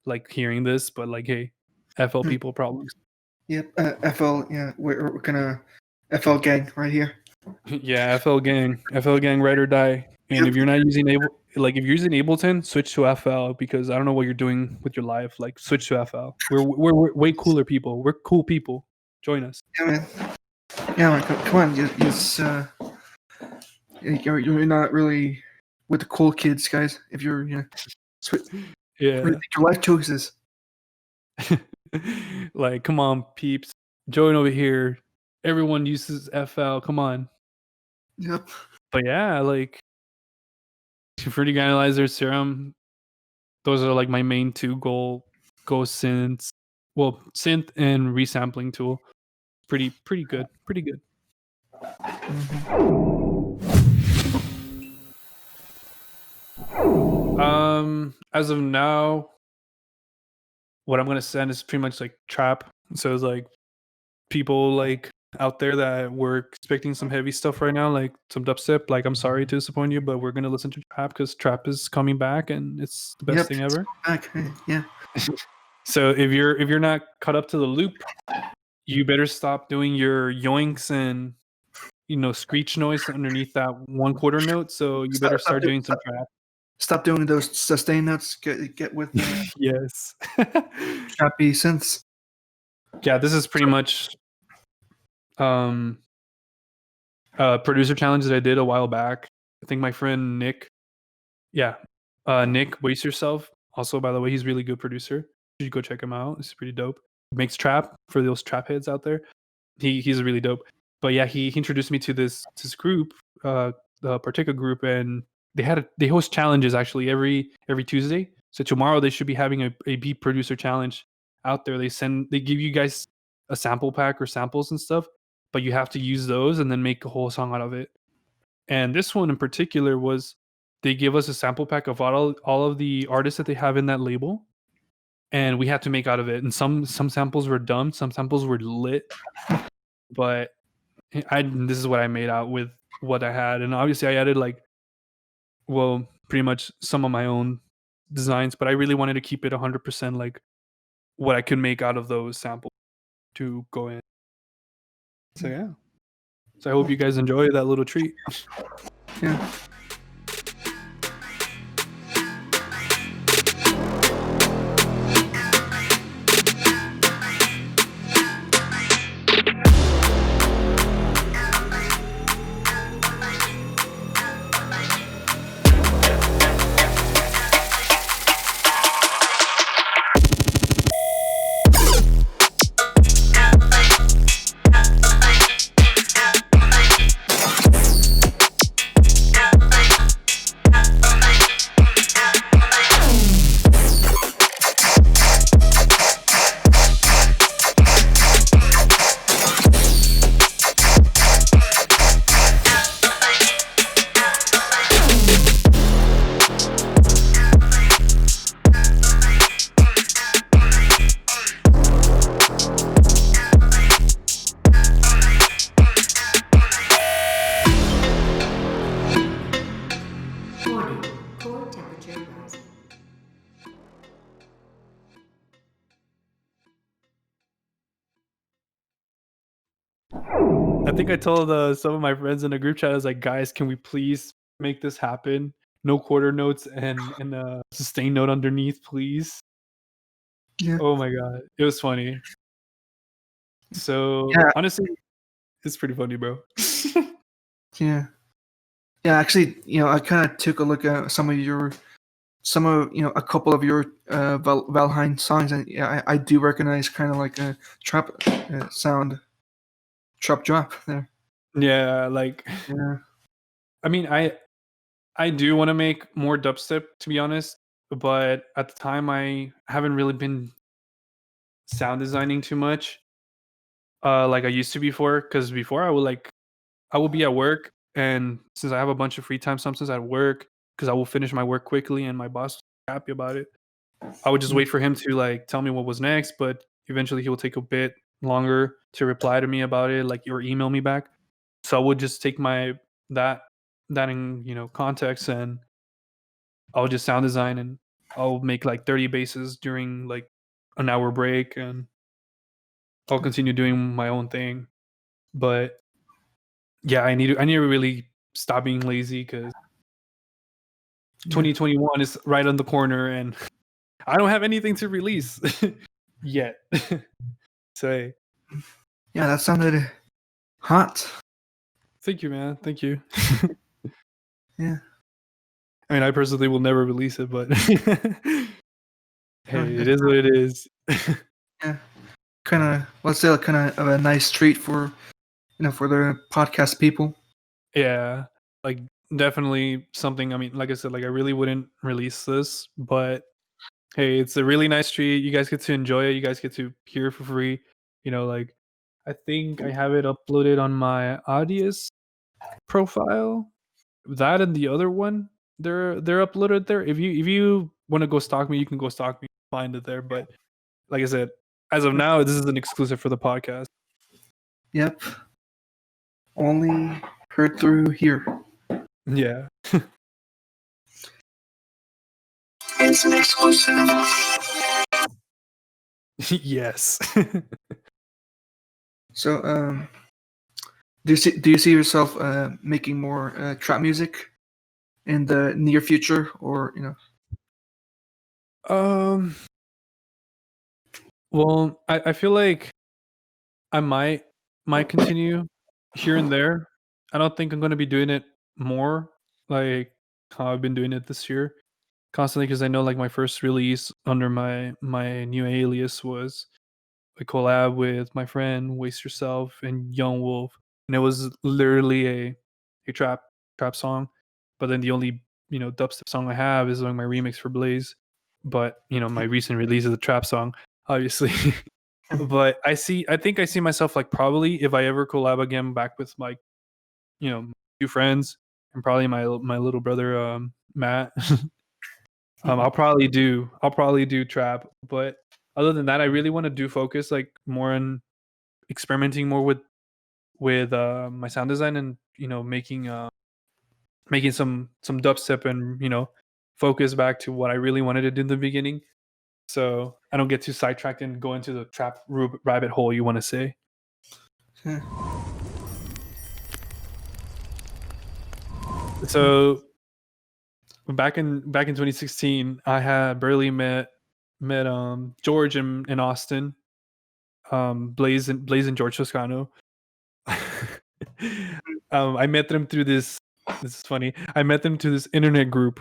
like hearing this, but like, hey, FL people problems. Yep, FL. Yeah, we're gonna FL gang right here. Yeah, FL gang, ride or die. And if you're not using if you're using Ableton, switch to FL, because I don't know what you're doing with your life. Like, switch to FL. We're way cooler people. We're cool people. Join us. Yeah, man. Yeah, man. Come on. You're not really with the cool kids, guys. If you're yeah, your life choices. Like, come on, peeps, join over here. Everyone uses FL. Come on. Yep. But yeah, like Fruity Granulizer, Serum, those are like my main two go synths. Well, synth and resampling tool. Pretty good. Pretty good. As of now, what I'm gonna send is pretty much like trap. So it's like people like out there that were expecting some heavy stuff right now, like some dubstep. Like, I'm sorry to disappoint you, but we're gonna listen to trap because trap is coming back and it's the best thing ever. Back. Yeah. So if you're not caught up to the loop, you better stop doing your yoinks and screech noise underneath that 1/4 note. So you better start doing some trap. Stop doing those sustain notes. Get with yes. Trappy synths. Yeah, this is pretty much producer challenge that I did a while back. I think my friend Nick, Nick Waste Yourself. Also, by the way, he's a really good producer. You should go check him out. It's pretty dope. He makes trap for those trap heads out there. He's really dope. But yeah, he introduced me to this group, the Partica group, and they host challenges actually every Tuesday. So tomorrow they should be having a beat producer challenge out there. They give you guys a sample pack or samples and stuff, but you have to use those and then make a whole song out of it. And this one in particular was, they give us a sample pack of all of the artists that they have in that label, and we had to make out of it. And some samples were dumb, some samples were lit, but this is what I made out with what I had. And obviously I added pretty much some of my own designs, but I really wanted to keep it 100% like what I could make out of those samples to go in. So yeah. So I hope you guys enjoy that little treat. Yeah. think I told some of my friends in the group chat, I was like, guys, can we please make this happen? No quarter notes and a sustain note underneath, please. Yeah. Oh my god, it was funny. So Yeah. honestly, it's pretty funny, bro. Yeah. Yeah. Actually, I kind of took a look at some of a couple of your Valhein songs, and yeah, I do recognize kind of like a trap sound, trap drop there. Yeah, like Yeah. I mean, I do want to make more dubstep, to be honest, but at the time I haven't really been sound designing too much, like I used to before. Because before I will be at work, and since I have a bunch of free time, sometimes at work, because I will finish my work quickly, and my boss is happy about it. I would just wait for him to like tell me what was next, but eventually he will take a bit longer to reply to me about it, like or email me back. So I would just take that that in context, and I'll just sound design, and I'll make like 30 bases during like an hour break, and I'll continue doing my own thing. But yeah, I need to really stop being lazy because Yeah. 2021 is right on the corner, and I don't have anything to release yet. So hey, Yeah, that sounded hot. thank you, man. Thank you. Yeah. I mean, I personally will never release it, but Oh, hey, it is what it is. yeah. Kind of, let's say, kind of a nice treat for for the podcast people. Yeah, like definitely something. I mean, like I said, like I really wouldn't release this, but hey, it's a really nice treat. You guys get to enjoy it. You guys get to hear it for free. Like I think I have it uploaded on my Audius profile. That and the other one, they're uploaded there. If you want to go stalk me, you can go stalk me, find it there. But like I said, as of now, this is an exclusive for the podcast. Yep. Only heard through here. Yeah. It's an exclusive. Yes. So, do you see yourself making more trap music in the near future, or um. Well, I feel like I might continue here and there. I don't think I'm gonna be doing it more like how I've been doing it this year constantly, because I know like my first release under my new alias was a collab with my friend Waste Yourself and Young Wolf, and it was literally a trap song. But then the only dubstep song I have is like my remix for Blaize. But my recent release is a trap song, obviously. But I think I see myself like probably if I ever collab again back with like two friends and probably my little brother Matt. I'll probably do trap, but other than that, I really want to do focus like more on experimenting more with my sound design, and making some dubstep, and focus back to what I really wanted to do in the beginning, so I don't get too sidetracked and go into the trap rabbit hole you want to say. So back in 2016, I had barely met George in Austin, Blaize and George Toscano. I met them through this. This is funny. I met them through this internet group.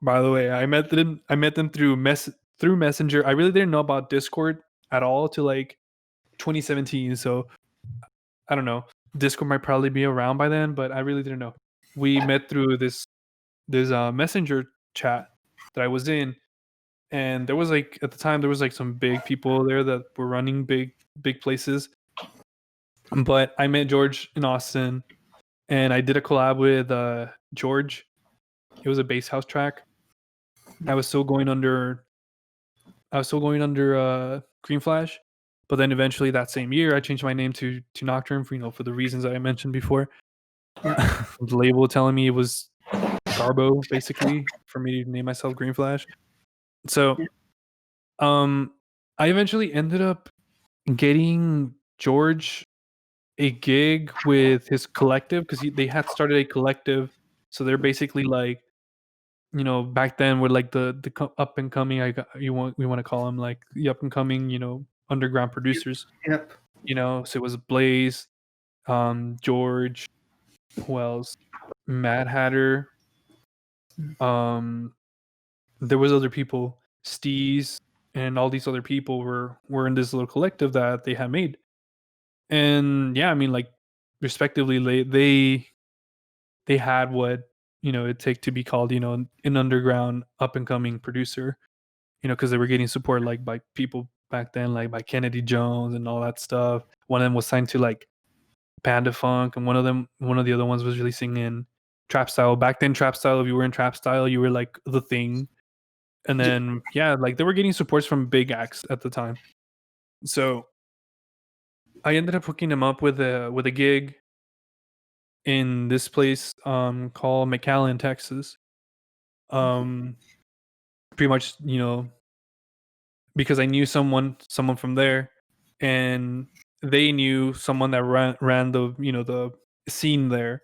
By the way, I met them through Messenger. I really didn't know about Discord at all till like 2017. So I don't know. Discord might probably be around by then, but I really didn't know. We met through this Messenger chat that I was in, and there was like at the time there was like some big people there that were running big places. But I met George in Austin, and I did a collab with George. It was a bass house track. I was still going under Green Flash, but then eventually that same year I changed my name to Nocturne for the reasons I mentioned before. The label telling me it was Garbo basically for me to name myself Green Flash. So I eventually ended up getting George a gig with his collective because they had started a collective. So they're basically like, you know, back then we're like the up and coming. We want to call them like the up and coming, you know, underground producers. Yep. You know, so it was Blaize, George, who else? Mad Hatter. Um, there was other people, Steez, and all these other people were in this little collective that they had made. And yeah, I mean, like, respectively, they had what, you know, it take to be called, you know, an underground up and coming producer. You know, because they were getting support like by people back then, like by Kennedy Jones and all that stuff. One of them was signed to like Panda Funk, and one of the other ones was releasing in trap style. Back then, trap style, if you were in trap style, you were like the thing. And then yeah, like they were getting supports from big acts at the time. So I ended up hooking him up with a gig in this place called McAllen, Texas. Um Pretty much, you know, because I knew someone from there, and they knew someone that ran the, you know, the scene there,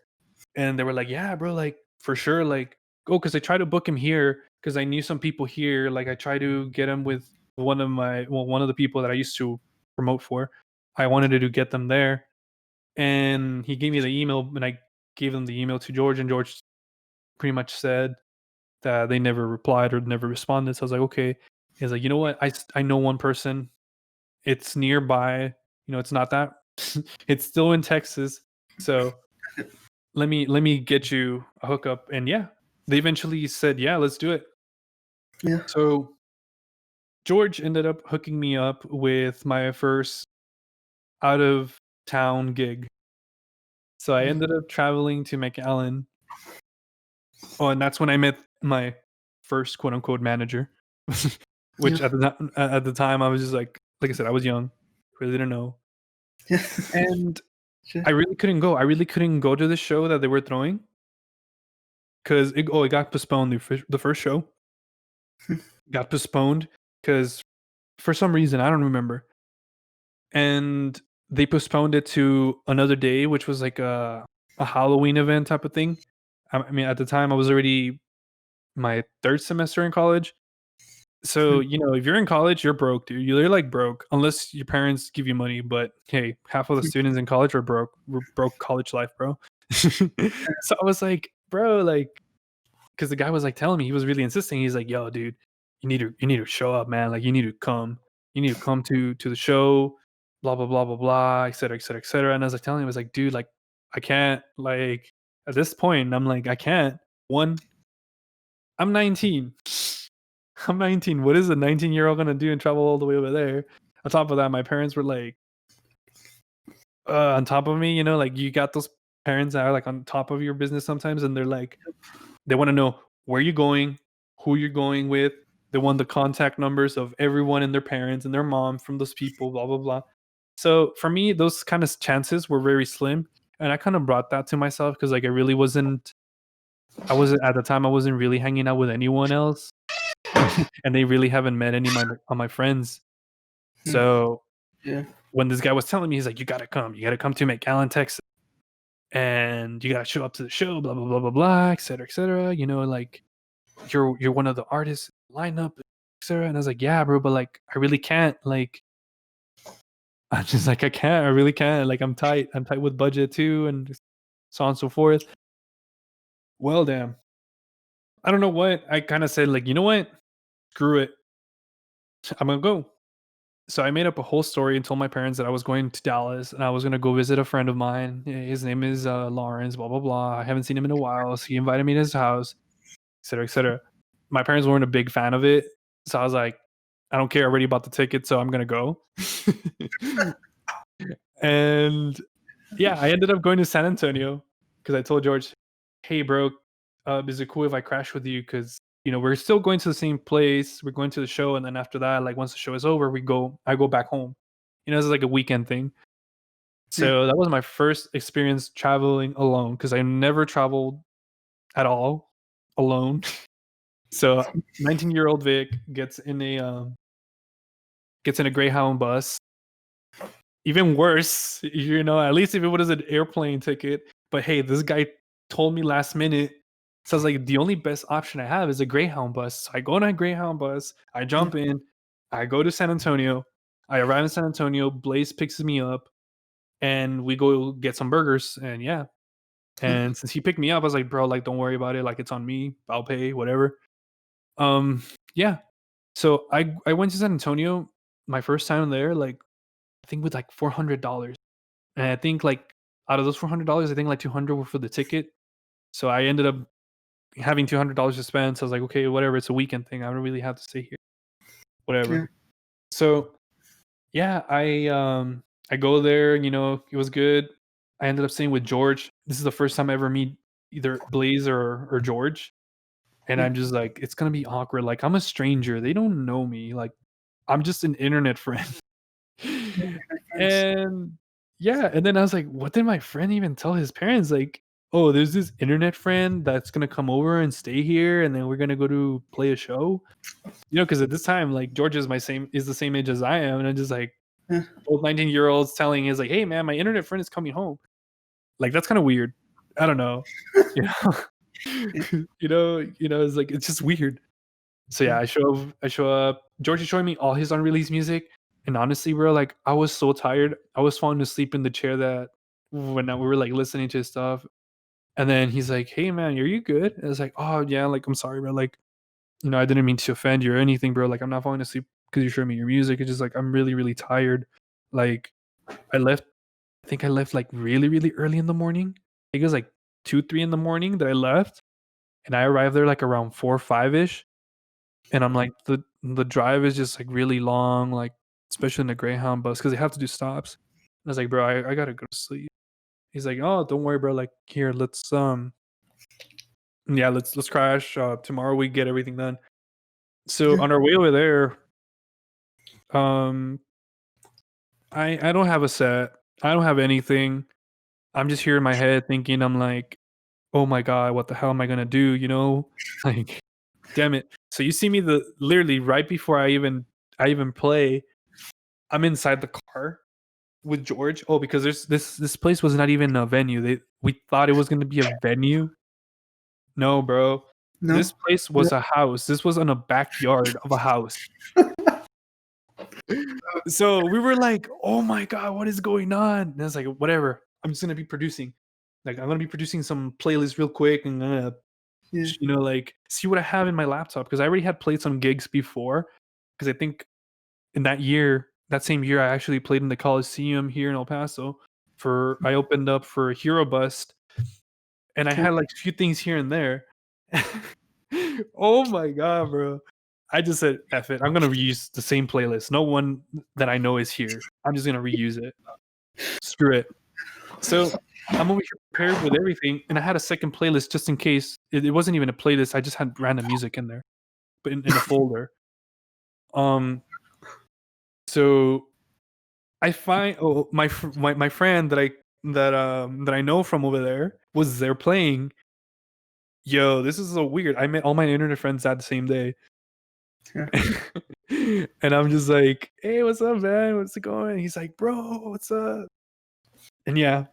and they were like, yeah, bro, like for sure, like go, because I tried to book him here because I knew some people here. Like I tried to get him with one of the people that I used to promote for. I wanted to get them there, and he gave me the email, and I gave him the email to George, and George pretty much said that they never replied or never responded. So I was like, okay. He's like, you know what? I know one person. It's nearby. You know, it's not that. It's still in Texas. So let me get you a hookup. And yeah, they eventually said, yeah, let's do it. Yeah. So George ended up hooking me up with my first out of town gig. So I ended up traveling to McAllen. Oh, and that's when I met my first quote unquote manager. Which Yeah. at the time I was just like I said, I was young, really didn't know. Yeah. And Sure. I really couldn't go. I really couldn't go to the show that they were throwing because it got postponed. The first show got postponed because for some reason I don't remember, and they postponed it to another day, which was like a Halloween event type of thing. I mean, at the time I was already my third semester in college. So, you know, if you're in college, you're broke, dude. You're like broke unless your parents give you money. But hey, half of the students in college are broke. We're broke college life, bro. So I was like, bro, like, because the guy was like telling me, he was really insisting. He's like, yo, dude, you need to show up, man. Like, you need to come. You need to come to the show. Blah blah blah blah blah, et cetera, et cetera, et cetera. And I was like telling him, I was like, dude, like, I can't. Like, at this point, I'm like, I can't. One, I'm 19. I'm 19. What is a 19-year-old gonna do and travel all the way over there? On top of that, my parents were like, on top of me, you know, like you got those parents that are like on top of your business sometimes, and they're like, they want to know where you're going, who you're going with. They want the contact numbers of everyone and their parents and their mom from those people, blah blah blah. So for me, those kind of chances were very slim, and I kind of brought that to myself because like I really wasn't. I wasn't at the time. I wasn't really hanging out with anyone else, and they really haven't met any of my friends. So Yeah. when this guy was telling me, he's like, you gotta come to McAllen, Texas, and you gotta show up to the show, blah blah blah blah blah, et cetera, et cetera. You know, like you're one of the artists lineup, et cetera. And I was like, yeah, bro, but like I really can't. Like I'm just like I can't. I really can't. Like I'm tight. I'm tight with budget too, and so on and so forth. Well, damn. I don't know what I kind of said. Like, you know what? Screw it. I'm gonna go. So I made up a whole story and told my parents that I was going to Dallas and I was gonna go visit a friend of mine. His name is Lawrence. Blah blah blah. I haven't seen him in a while, so he invited me to his house, etc. etc. My parents weren't a big fan of it, so I was like, I don't care. I already bought the ticket, so I'm gonna go. And yeah, I ended up going to San Antonio because I told George, "Hey, bro, is it cool if I crash with you? Because you know we're still going to the same place. We're going to the show, and then after that, like once the show is over, I go back home. You know, it's like a weekend thing. Yeah. So that was my first experience traveling alone because I never traveled at all alone. So 19-year-old Vic gets in a Greyhound bus even worse, at least if it was an airplane ticket. But hey, this guy told me last minute. So I was like, the only best option I have is a Greyhound bus. So I go on a Greyhound bus, I jump in, I go to San Antonio, I arrive in San Antonio, Blaize picks me up, and we go get some burgers. And yeah. And since he picked me up, I was like, bro, like, don't worry about it. Like, it's on me. I'll pay, whatever. Yeah. So I went to San Antonio my first time there, like, I think with like $400. And I think like out of those $400, I think like 200 were for the ticket. So I ended up having $200 to spend. So I was like, okay, whatever. It's a weekend thing. I don't really have to stay here. Whatever. Yeah. So yeah, I go there. It was good. I ended up staying with George. This is the first time I ever meet either Blaize or George. And I'm just like, it's gonna be awkward. Like, I'm a stranger. They don't know me. Like, I'm just an internet friend. And yeah, and then I was like, what did my friend even tell his parents? Like, oh, there's this internet friend that's gonna come over and stay here, and then we're gonna go to play a show. Because at this time, like, George is the same age as I am, and I'm just like, both 19-year-olds telling is like, hey man, my internet friend is coming home. Like, that's kind of weird. I don't know. It's like, it's just weird. So yeah, I show up. George is showing me all his unreleased music. And honestly, bro, like, I was so tired. I was falling asleep in the chair that when we were like listening to his stuff. And then he's like, hey man, are you good? And I was like, oh yeah, like, I'm sorry, bro. Like, I didn't mean to offend you or anything, bro. Like, I'm not falling asleep because you showed me your music. It's just like, I'm really, really tired. Like, I think I left like really, really early in the morning. I think it was like 2, 3 in the morning that I left. And I arrived there like around 4, 5-ish. And I'm like, the drive is just like really long, like, especially in the Greyhound bus, because they have to do stops. And I was like, bro, I gotta go to sleep. He's like, oh, don't worry, bro. Like, here, let's let's crash. Tomorrow we get everything done. So on our way over there, I don't have a set. I don't have anything. I'm just here in my head thinking, I'm like, oh my god, what the hell am I gonna do? Like, damn it. So you see me literally right before I even play, I'm inside the car with George. Oh, because there's this place was not even a venue. We thought it was gonna be a venue. No, bro. No. This place was a house. This was on a backyard of a house. So we were like, oh my god, what is going on? And I was like, whatever. I'm just gonna be producing. Like, I'm gonna be producing some playlists real quick, and I'm gonna like, see what I have in my laptop, because I already had played some gigs before. Because I think in that same year, I actually played in the Coliseum here in El Paso. I opened up for Hero Bust, and I had like a few things here and there. Oh my god, bro! I just said, "F it, I'm gonna reuse the same playlist. No one that I know is here. I'm just gonna reuse it. Screw it." So I'm over here prepared with everything, and I had a second playlist just in case. It wasn't even a playlist. I just had random music in there, but in a folder. So I find my friend that I know from over there was there playing. Yo, this is so weird. I met all my internet friends that same day. And I'm just like, hey, what's up, man? What's it going? He's like, bro, what's up? And yeah,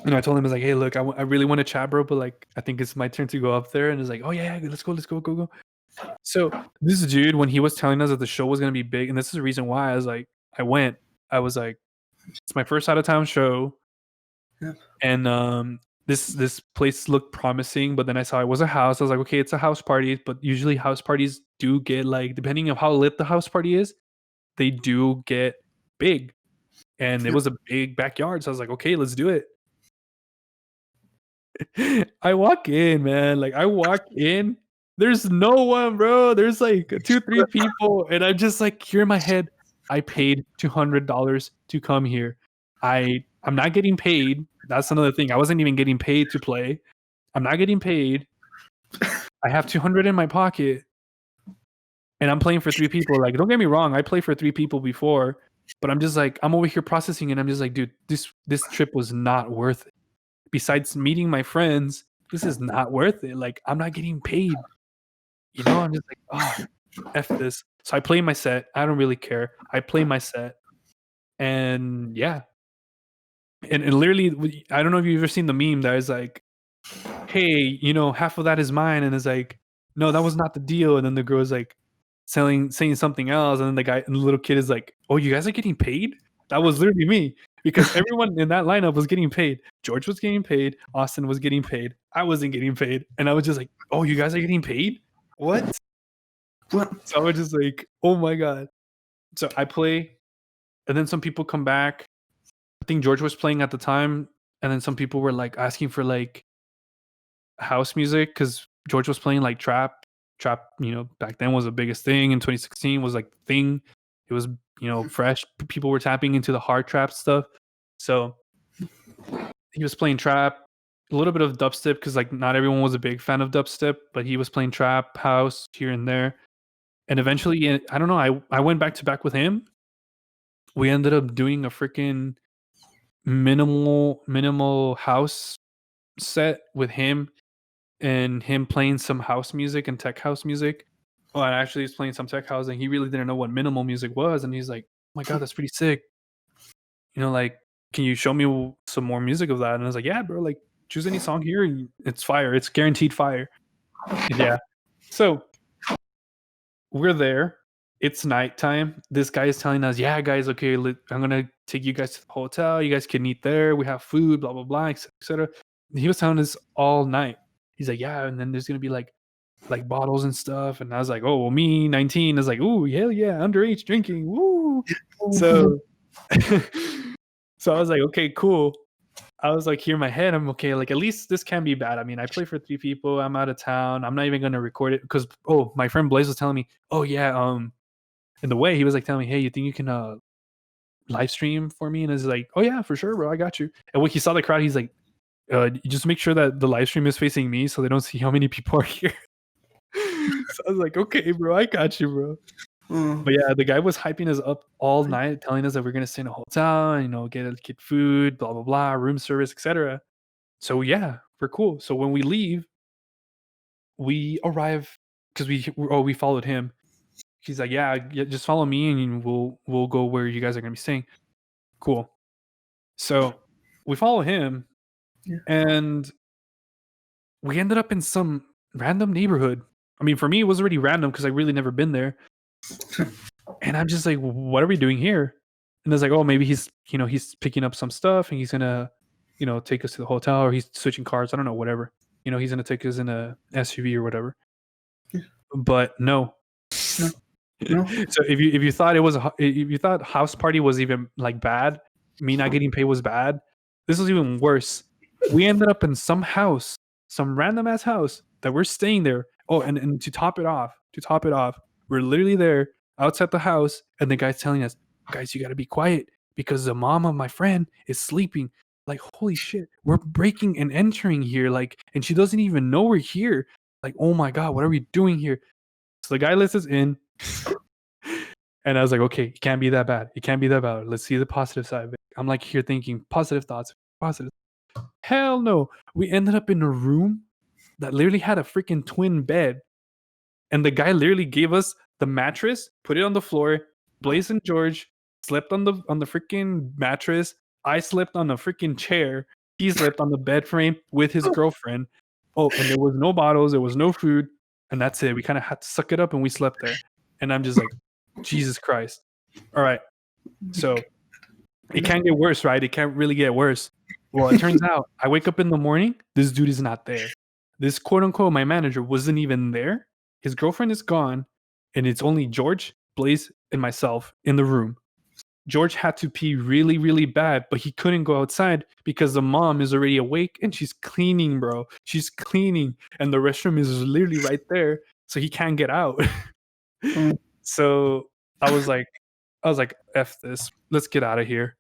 I told him, I was like, hey, look, I really want to chat, bro, but like, I think it's my turn to go up there. And he's like, oh yeah, let's go. So this dude, when he was telling us that the show was gonna be big, and this is the reason why I was like, I was like, it's my first out of town show. Yeah. And this place looked promising, but then I saw it was a house. I was like, okay, it's a house party, but usually house parties do get, like, depending on how lit the house party is, they do get big. And it was a big backyard, so I was like, okay, let's do it. I walk in, man. Like, I walk in, there's no one, bro. There's like 2, 3 people, and I'm just like, here in my head, I paid $200 to come here. I'm not getting paid. That's another thing. I wasn't even getting paid to play. I'm not getting paid. I have 200 in my pocket, and I'm playing for 3 people. Like, don't get me wrong, I played for 3 people before, but I'm just like, I'm over here processing, and I'm just like, dude, this trip was not worth it. Besides meeting my friends, this is not worth it. Like, I'm not getting paid. I'm just like, oh, F this. So I play my set. I don't really care. I play my set. And yeah, and literally, I don't know if you've ever seen the meme that is like, hey, half of that is mine, and it's like, no, that was not the deal. And then the girl is like saying something else, and then the little kid is like, oh, you guys are getting paid? That was literally me, because everyone in that lineup was getting paid. George was getting paid, Austin was getting paid, I wasn't getting paid, and I was just like, oh, you guys are getting paid? What? What? So I was just like, oh my god. So I play, and then some people come back. I think George was playing at the time, and then some people were like asking for like house music, because George was playing like trap. Trap, back then was the biggest thing. In 2016 was like the thing. It was, fresh. People were tapping into the hard trap stuff. So he was playing trap, a little bit of dubstep, because like not everyone was a big fan of dubstep, but he was playing trap, house here and there. And eventually, I don't know, I went back to back with him. We ended up doing a freaking minimal house set with him, and him playing some house music and tech house music. Well, and actually, he's playing some tech house, and he really didn't know what minimal music was. And he's like, "Oh my god, that's pretty sick." Like, can you show me some more music of that? And I was like, "Yeah, bro. Like, choose any song here, and it's fire. It's guaranteed fire." And yeah. So we're there. It's nighttime. This guy is telling us, "Yeah, guys, okay, I'm gonna take you guys to the hotel. You guys can eat there. We have food, blah blah blah, etc." He was telling us all night. He's like, "Yeah, and then there's gonna be like bottles and stuff." And I was like, "Oh, well, me 19 is like, ooh, hell yeah, underage drinking, woo." So so I was like, okay, cool. I was like, here in my head, I'm okay, like at least this can be bad. I mean, I play for 3 people, I'm out of town, I'm not even gonna record it, because my friend Blaize was telling me, oh yeah, in the way he was like telling me, hey, you think you can live stream for me? And I was like, oh yeah, for sure, bro, I got you. And when he saw the crowd, he's like, just make sure that the live stream is facing me so they don't see how many people are here. So I was like, okay, bro, I got you, bro. But yeah, the guy was hyping us up all night, telling us that we're gonna stay in a hotel, and, get food, blah blah blah, room service, etc. So yeah, we're cool. So when we leave, we arrive, because we followed him. He's like, yeah, just follow me, and we'll go where you guys are gonna be staying. Cool. So we follow him, Yeah. and we ended up in some random neighborhood. I mean, for me, it was already random because I really never been there. And I'm just like, what are we doing here? And it's like, oh, maybe he's picking up some stuff, and he's gonna, take us to the hotel, or he's switching cars. I don't know, whatever. He's gonna take us in a SUV or whatever. Yeah. But no. No. No. So if you thought if you thought house party was even like bad, me not getting paid was bad, this was even worse. We ended up in some house, some random ass house that we're staying there. Oh, and to top it off, we're literally there outside the house, and the guy's telling us, guys, you gotta be quiet because the mom of my friend is sleeping. Like, holy shit, we're breaking and entering here, like, and she doesn't even know we're here. Like, oh my god, what are we doing here? So the guy lets us in. And I was like, okay, it can't be that bad. It can't be that bad. Let's see the positive side of it. I'm like here thinking positive thoughts, positive. Hell no. We ended up in a room that literally had a freaking twin bed. And the guy literally gave us the mattress, put it on the floor. Blaize and George slept on the freaking mattress. I slept on a freaking chair. He slept on the bed frame with his girlfriend. Oh, and there was no bottles, there was no food, and that's it. We kind of had to suck it up, and we slept there. And I'm just like, Jesus Christ. All right. So it can't get worse, right? It can't really get worse. Well, it turns out I wake up in the morning, this dude is not there. This quote unquote, my manager wasn't even there. His girlfriend is gone, and it's only George, Blaize, and myself in the room. George had to pee really, really bad, but he couldn't go outside because the mom is already awake and she's cleaning, bro. She's cleaning, and the restroom is literally right there, so he can't get out. So I was like, F this. Let's get out of here.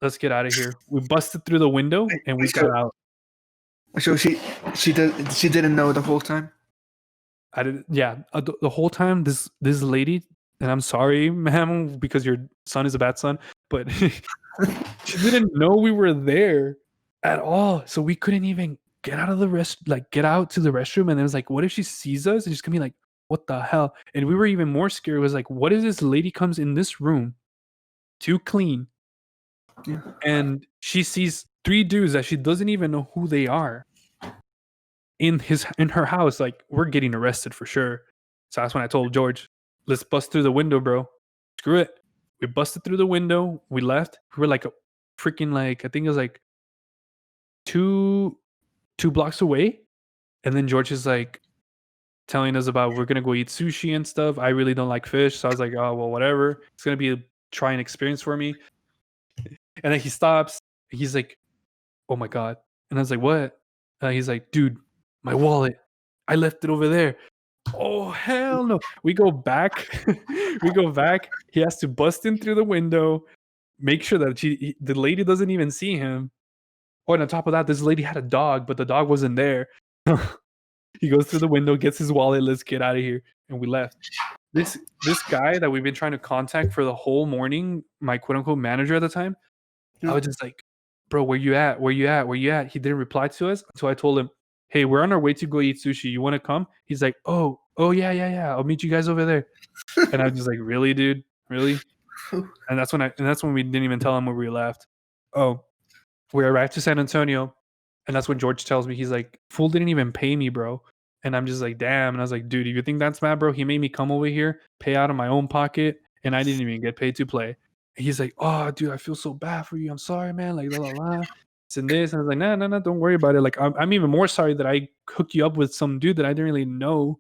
We busted through the window and we got out. So she didn't know the whole time. I didn't. Yeah, the whole time this lady, and I'm sorry, ma'am, because your son is a bad son, but she didn't know we were there at all. So we couldn't even get out of the get out to the restroom. And it was like, what if she sees us and she's gonna be like, what the hell? And we were even more scared. It was like, what if this lady comes in this room to clean Yeah. And she sees 3 dudes that she doesn't even know who they are in her house. Like, we're getting arrested for sure. So that's when I told George, let's bust through the window, bro. Screw it. We busted through the window. We left. We were like a freaking, like, I think it was like two blocks away. And then George is like telling us about we're gonna go eat sushi and stuff. I really don't like fish, so I was like, oh well, whatever. It's gonna be a trying experience for me. And then he stops. He's like, oh my god. And I was like, what? He's like, dude, my wallet. I left it over there. Oh hell no. We go back. We go back. He has to bust in through the window, make sure that the lady doesn't even see him. Oh, and on top of that, this lady had a dog, but the dog wasn't there. He goes through the window, gets his wallet, let's get out of here. And we left. This guy that we've been trying to contact for the whole morning, my quote unquote manager at the time, I was just like, bro, where you at? Where you at? Where you at? He didn't reply to us. So I told him, hey, we're on our way to go eat sushi. You want to come? He's like, oh yeah. I'll meet you guys over there. And I was just like, really, dude? Really? And that's when we didn't even tell him where we left. Oh, we arrived to San Antonio. And that's when George tells me, he's like, fool didn't even pay me, bro. And I'm just like, damn. And I was like, dude, if you think that's bad, bro, he made me come over here, pay out of my own pocket, and I didn't even get paid to play. And he's like, oh, dude, I feel so bad for you. I'm sorry, man. Like, la la la. This and this. And I was like, nah, don't worry about it. Like, I'm even more sorry that I hooked you up with some dude that I didn't really know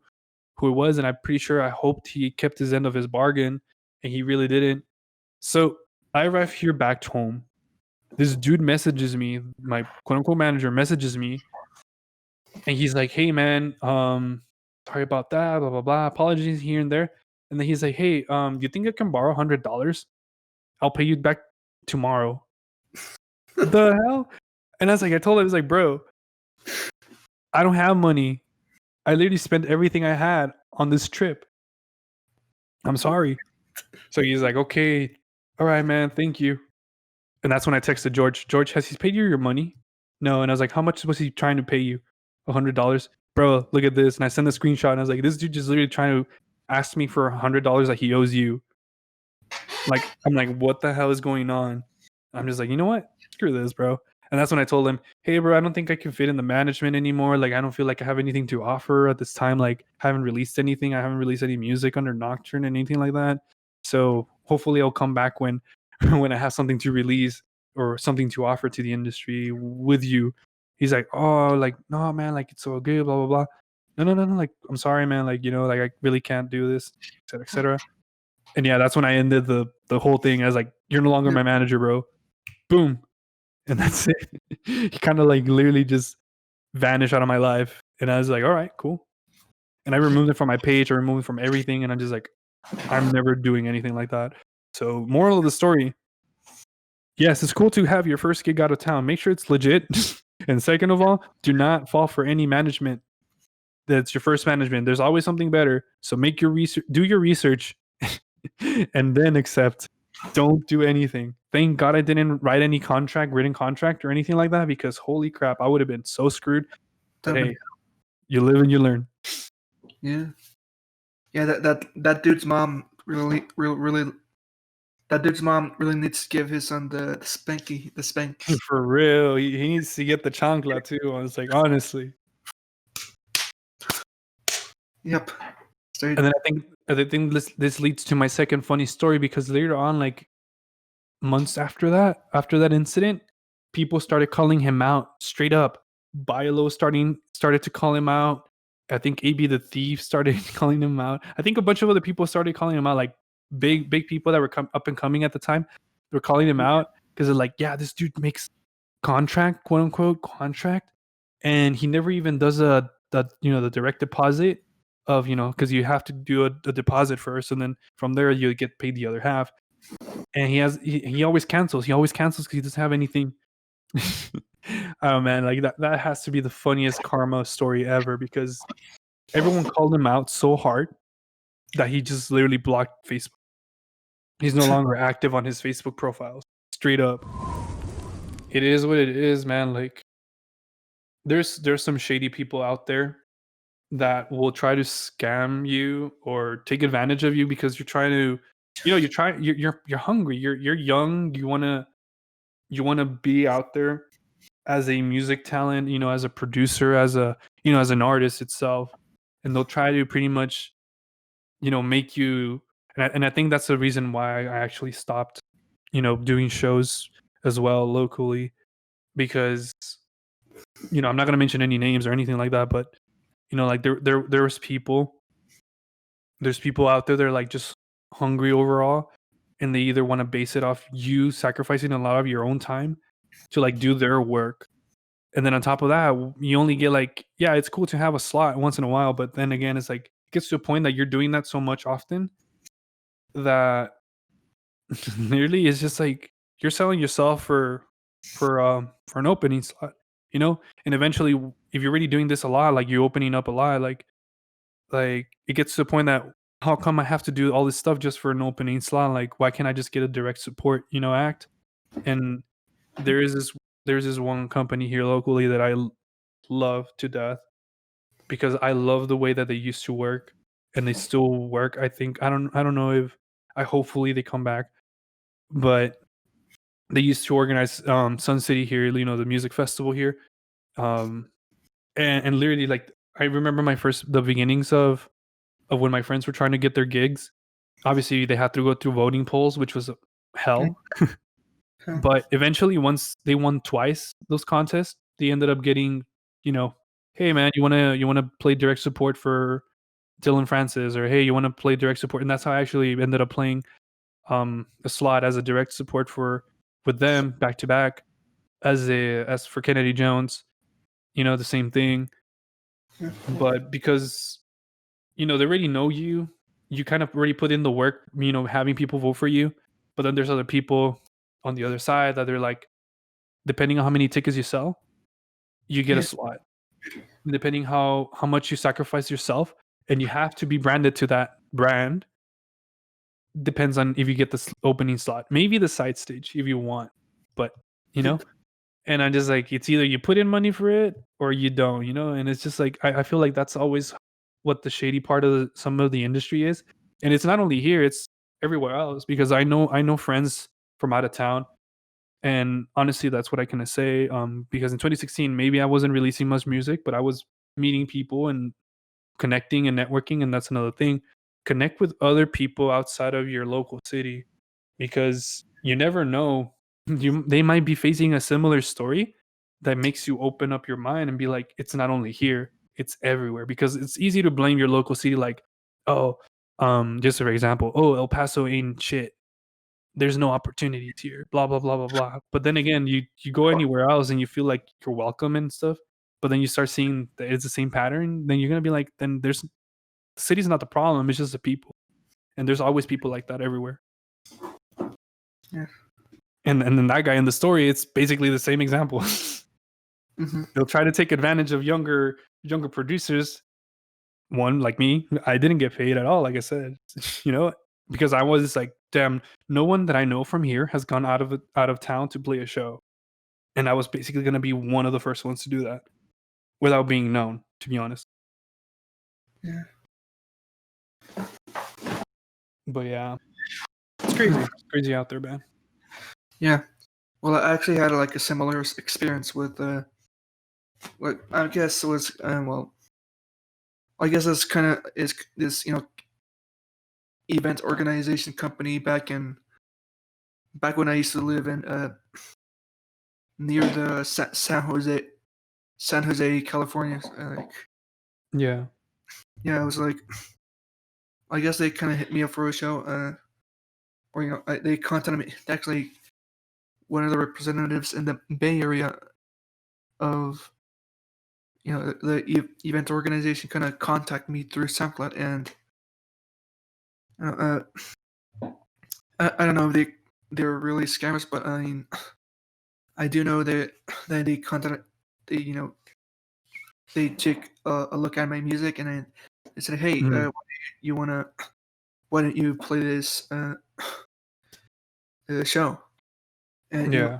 who it was. And I'm pretty sure I hoped he kept his end of his bargain, and he really didn't. So I arrived here back home. This dude messages me, my quote unquote manager messages me, and he's like, hey man, sorry about that, blah blah blah, apologies here and there. And then he's like, hey, you think I can borrow $100? I'll pay you back tomorrow. The hell? And I was like, I told him, I was like, bro, I don't have money. I literally spent everything I had on this trip. I'm sorry. So he's like, okay, all right, man, thank you. And that's when I texted George. George, has he paid you your money? No. And I was like, how much was he trying to pay you? $100. Bro, look at this. And I sent a screenshot and I was like, this dude just literally trying to ask me for $100 that he owes you. Like, I'm like, what the hell is going on? I'm just like, you know what? Screw this, bro. And that's when I told him, hey, bro, I don't think I can fit in the management anymore. Like, I don't feel like I have anything to offer at this time. Like, I haven't released anything. I haven't released any music under Nocturne and anything like that. So hopefully I'll come back when when I have something to release or something to offer to the industry with you. He's like, oh, like, no, man, like, it's so good, blah, blah, blah. No. Like, I'm sorry, man. Like, like, I really can't do this, et cetera, et cetera. And yeah, that's when I ended the whole thing. I was like, you're no longer my manager, bro. Boom. And that's it. He kind of like literally just vanished out of my life. And I was like, all right, cool. And I removed it from my page. I removed it from everything. And I'm just like, I'm never doing anything like that. So moral of the story, yes, it's cool to have your first gig out of town. Make sure it's legit. And second of all, do not fall for any management that's your first management. There's always something better. So make your research, do your research, and then accept. Don't do anything. Thank God I didn't write any written contract or anything like that, because holy crap, I would have been so screwed. But hey, you live and you learn. Yeah. Yeah, that dude's mom really that dude's mom really needs to give his son the spank. For real. He needs to get the chancla too. I was like, honestly. Yep. And then I think this leads to my second funny story, because later on, like months after that incident, people started calling him out straight up. Bilo started to call him out. I think AB the Thief started calling him out. I think a bunch of other people started calling him out, like big people that were up and coming at the time. They were calling him out because they're like, yeah, this dude makes quote unquote contract, and he never even does the direct deposit of, because you have to do a deposit first, and then from there you get paid the other half. And he always cancels. He always cancels because he doesn't have anything. Oh man, like that has to be the funniest karma story ever, because everyone called him out so hard that he just literally blocked Facebook. He's no longer active on his Facebook profiles. Straight up. It is what it is, man. Like there's some shady people out there that will try to scam you or take advantage of you because you're trying to, you're hungry, you're young, you want to you want to be out there as a music talent, as a producer, as a as an artist itself, and they'll try to pretty much make you. And I think that's the reason why I actually stopped doing shows as well locally, because I'm not going to mention any names or anything like that, but like there's people out there that are like just hungry overall, and they either want to base it off you sacrificing a lot of your own time to like do their work. And then on top of that, you only get like, yeah, it's cool to have a slot once in a while, but then again, it's like it gets to a point that you're doing that so much often that nearly it's just like you're selling yourself for an opening slot, and eventually if you're already doing this a lot, like you're opening up a lot, like it gets to the point that how come I have to do all this stuff just for an opening slot? Like why can't I just get a direct support act? And there is this there's this one company here locally that I love to death, because I love the way that they used to work, and they still work. I think I don't know if I hopefully they come back, but they used to organize Sun City here, the music festival here. Um and literally, like, I remember the beginnings of when my friends were trying to get their gigs. Obviously they had to go through voting polls, which was hell. But eventually, once they won twice those contests, they ended up getting, hey man, you wanna play direct support for Dylan Francis, or hey, you wanna play direct support, and that's how I actually ended up playing a slot as a direct support with them back to back, as for Kennedy Jones, the same thing. But because they already know you kind of already put in the work, having people vote for you. But then there's other people on the other side that they're like, depending on how many tickets you sell, you get a slot. Depending how much you sacrifice yourself, and you have to be branded to that brand, depends on if you get the opening slot. Maybe the side stage if you want, but and I'm just like, it's either you put in money for it or you don't, and it's just like I feel like that's always what the shady part of some of the industry is. And it's not only here, it's everywhere else, because I know friends from out of town. And honestly, that's what I can say. Because in 2016, maybe I wasn't releasing much music, but I was meeting people and connecting and networking, and that's another thing. Connect with other people outside of your local city, because you never know, they might be facing a similar story that makes you open up your mind and be like, it's not only here, it's everywhere. Because it's easy to blame your local city, like, oh, just for example, oh, El Paso ain't shit, there's no opportunities here, blah blah blah blah blah. But then again, you go anywhere else and you feel like you're welcome and stuff. But then you start seeing that it's the same pattern. Then you're gonna be like, then the city's not the problem. It's just the people, and there's always people like that everywhere. Yeah. And then that guy in the story, it's basically the same example. They'll try to take advantage of younger producers. One like me, I didn't get paid at all. Like I said, because I was like, damn, no one that I know from here has gone out of town to play a show, and I was basically gonna be one of the first ones to do that without being known, to be honest. Yeah. But yeah, it's crazy. It's crazy out there, man. Yeah. Well, I actually had like a similar experience with what I guess was I guess it's kind of is this event organization company back when I used to live in near the San Jose, California. Yeah. Yeah, it was like, I guess they kind of hit me up for a show, or they contacted me. Actually, one of the representatives in the Bay Area of the event organization kind of contacted me through SoundCloud, and I don't know if they're really scammers, but I mean, I do know that they contacted they took a look at my music, and then they said, hey, why don't you play this show? And Yeah.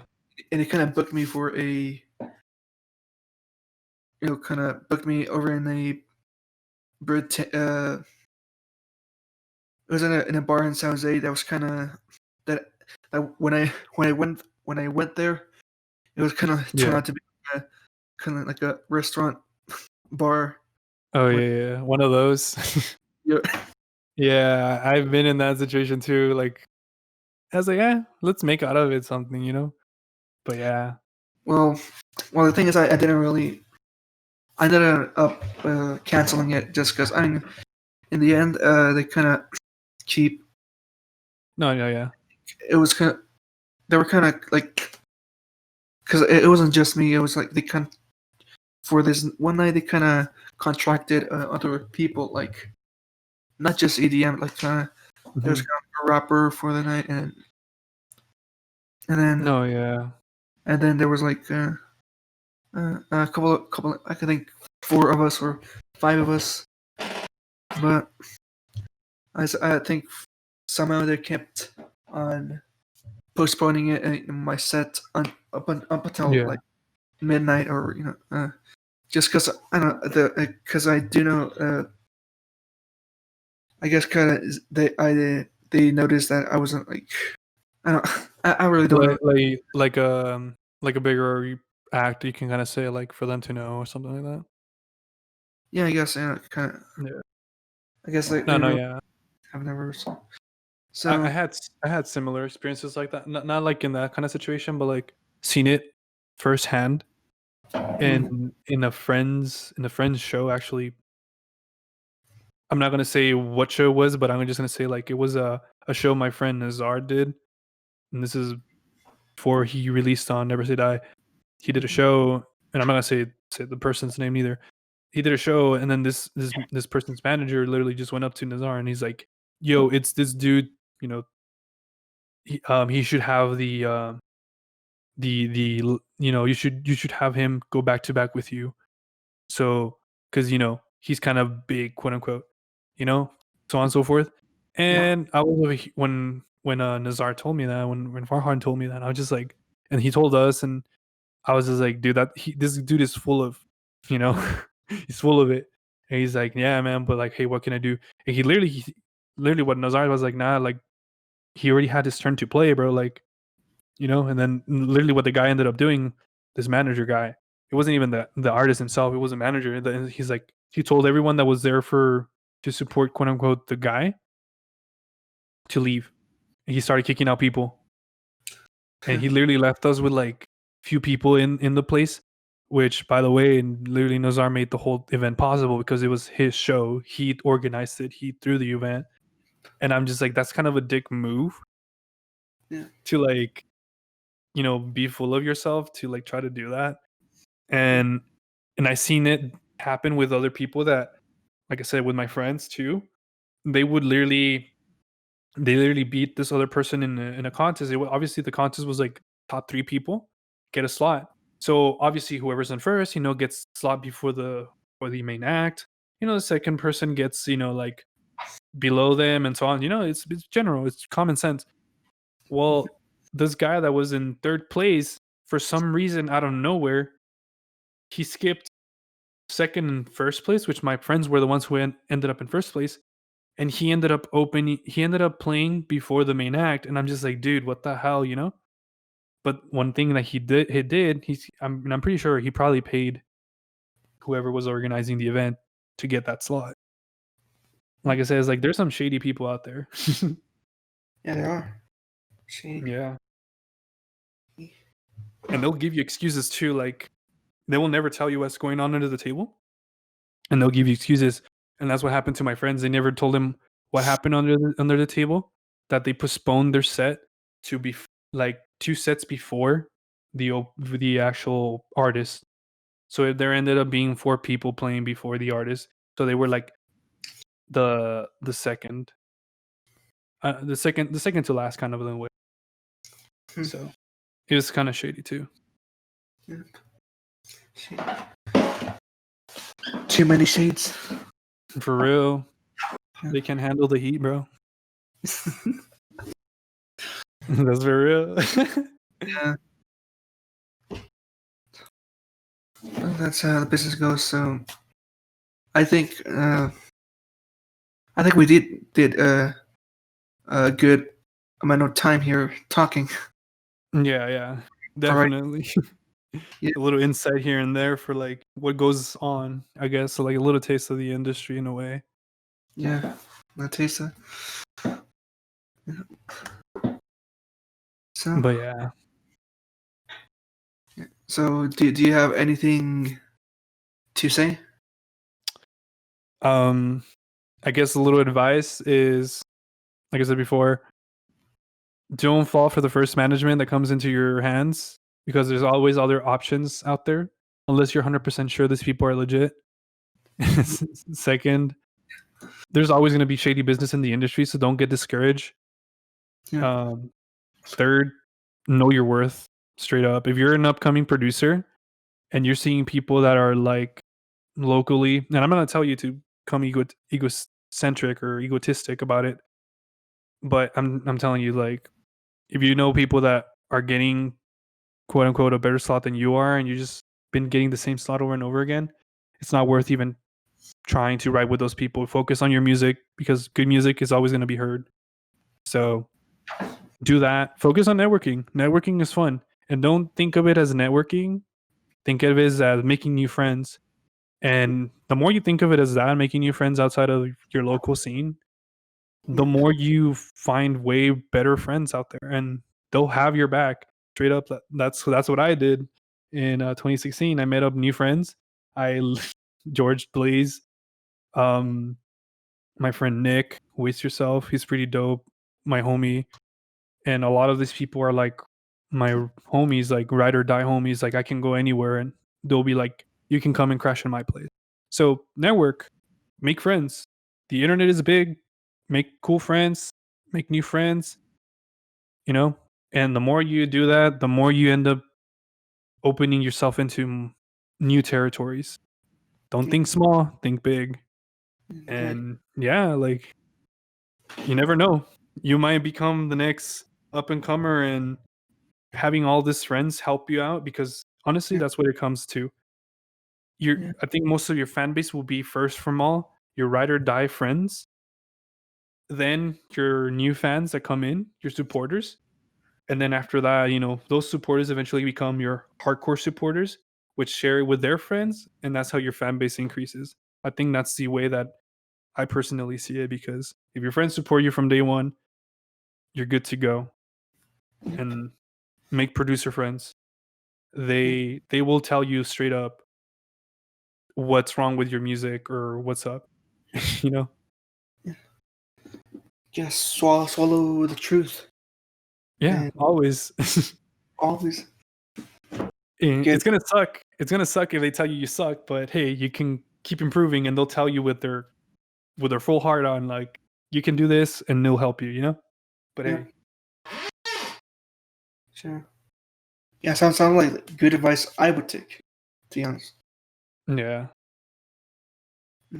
And it kind of booked me for a kind of booked me over in a it was in a bar in San Jose that was kind of that when I went when I went there, it was kind of turned Yeah. out to be kind of like a restaurant bar. Oh With, yeah. One of those. yeah. Yeah, I've been in that situation too. Like, I was like, let's make out of it something, you know. But yeah. Well, the thing is, I didn't really. I ended up canceling it just because I mean, in the end, they kind of cheap. No, yeah. It was kind of they were kind of like because it wasn't just me. It was like they kind for this one night they kind of contracted other people like not just EDM like there was Mhm. kind of a rapper for the night and then No, yeah. there was like a couple I think 4 of us or 5 of us, but I think somehow they kept on postponing it in my set up until Yeah. like midnight or just because I don't because I do know I guess kind of they noticed that I wasn't like I don't I really don't know. Like a bigger act, you can kind of say like for them to know or something like that. Yeah, I guess kind of Yeah. I guess No, they no, really yeah. have never I so had similar experiences like that. Not like in that kind of situation, but like seen it firsthand in a friend's show. Actually, I'm not gonna say what show it was, but I'm just gonna say like it was a show my friend Nazar did, and this is before he released on Never Say Die. He did a show, and I'm not gonna say the person's name either. He did a show, and then this person's manager literally just went up to Nazar, and he's like, "Yo, it's this dude. You know, he should have you know, you should have him go back to back with you. So, because you know he's kind of big, quote unquote, you know, so on and so forth." yeah And I was when Nazar told me that, when Farhan told me that, I was just like, and he told us, and I was just like, dude, this dude is full of, you know, he's full of it. And he's like, yeah, man, but like, hey, what can I do? And literally, what Nazar was like, nah, like, he already had his turn to play, bro. Like, you know, and then literally what the guy ended up doing, this manager guy, it wasn't even the artist himself, it was a manager. He's like, he told everyone that was there to support, quote unquote, the guy to leave. And he started kicking out people, and he literally left us with like few people in the place. Which, by the way, and literally Nazar made the whole event possible because it was his show. He organized it. He threw the event, and I'm just like, that's kind of a dick move yeah to like, you know, be full of yourself to like try to do that. And I seen it happen with other people that, like I said, with my friends too. They would literally they literally beat this other person in a contest. Obviously the contest was like top 3 people get a slot. So obviously whoever's in first, you know, gets slot before the main act. You know, the second person gets, you know, like below them and so on. You know, it's general, it's common sense. Well, this guy that was in third place, for some reason out of nowhere, he skipped second and first place, which my friends were the ones who ended up in first place. And he ended up playing before the main act. And I'm just like, dude, what the hell, you know? But one thing that I'm pretty sure he probably paid whoever was organizing the event to get that slot. Like I said, it's like there's some shady people out there. yeah they are see Yeah. And they'll give you excuses too. Like they will never tell you what's going on under the table, and they'll give you excuses. And that's what happened to my friends. They never told him what happened under the table. That they postponed their set to be like 2 sets before the actual artist. So there ended up being 4 people playing before the artist. So they were like the second, the second to last kind of in a way. So it was kind of shady too. too many shades. For real, they can't handle the heat, bro. That's for real. Yeah, well, that's how the business goes. So I think we did a good amount of time here talking. Yeah, definitely. Yeah. A little insight here and there for like what goes on, I guess. So like a little taste of the industry in a way. Yeah, I taste that. So, But yeah. do you have anything to say? I guess a little advice is, like I said before, don't fall for the first management that comes into your hands because there's always other options out there unless you're 100% sure these people are legit. Second, there's always going to be shady business in the industry, so don't get discouraged. Yeah. Third, know your worth straight up. If you're an upcoming producer and you're seeing people that are like locally, and I'm not going to tell you to come egocentric or egotistic about it, but I'm telling you, like, if you know people that are getting quote unquote a better slot than you are and you just been getting the same slot over and over again, it's not worth even trying to write with those people. Focus on your music because good music is always going to be heard. So do that. Focus on networking. Networking is fun. And don't think of it as networking. Think of it as making new friends. And the more you think of it as that, making new friends outside of your local scene, the more you find way better friends out there and they'll have your back. Straight up, that's what I did in 2016. I met up new friends. I George Blaize, um, my friend Nick, Waste Yourself. He's pretty dope. My homie, and a lot of these people are like my homies, like ride or die homies. Like I can go anywhere, and they'll be like, "You can come and crash in my place." So network, make friends. The internet is big. Make cool friends. Make new friends. You know, and the more you do that, the more you end up opening yourself into new territories. Don't think small, think big. And yeah, like you never know. You might become the next up and comer and having all these friends help you out because honestly that's what it comes to. I think most of your fan base will be first from all your ride or die friends, then your new fans that come in, your supporters, and then after that, you know, those supporters eventually become your hardcore supporters, which share it with their friends, and that's how your fan base increases. I think that's the way that I personally see it because if your friends support you from day one, you're good to go. And make producer friends. They will tell you straight up what's wrong with your music or what's up. You know? Just swallow the truth Yeah, and always. always get. It's gonna suck. It's gonna suck if they tell you suck, but hey, you can keep improving and they'll tell you with their full heart on like you can do this and they'll help you, you know? But Yeah, hey. sure. Yeah, sound like good advice I would take, to be honest. Yeah.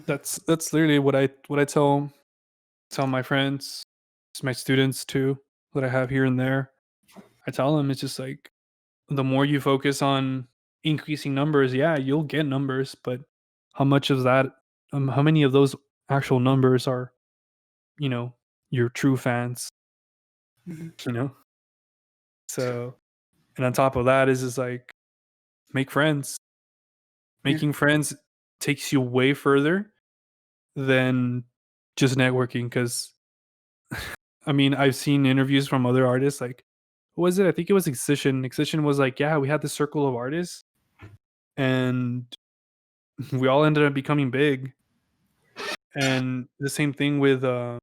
That's literally what I tell my friends, my students too, that I have here and there. I tell them it's just like the more you focus on increasing numbers, yeah, you'll get numbers, but how much of that, how many of those actual numbers are, you know, your true fans, you know? So, and on top of that is just like make friends. Yeah, Making friends takes you way further than just networking because I mean, I've seen interviews from other artists like, what was it? I think it was Excision. Excision was like, yeah, we had this circle of artists and we all ended up becoming big. And the same thing with who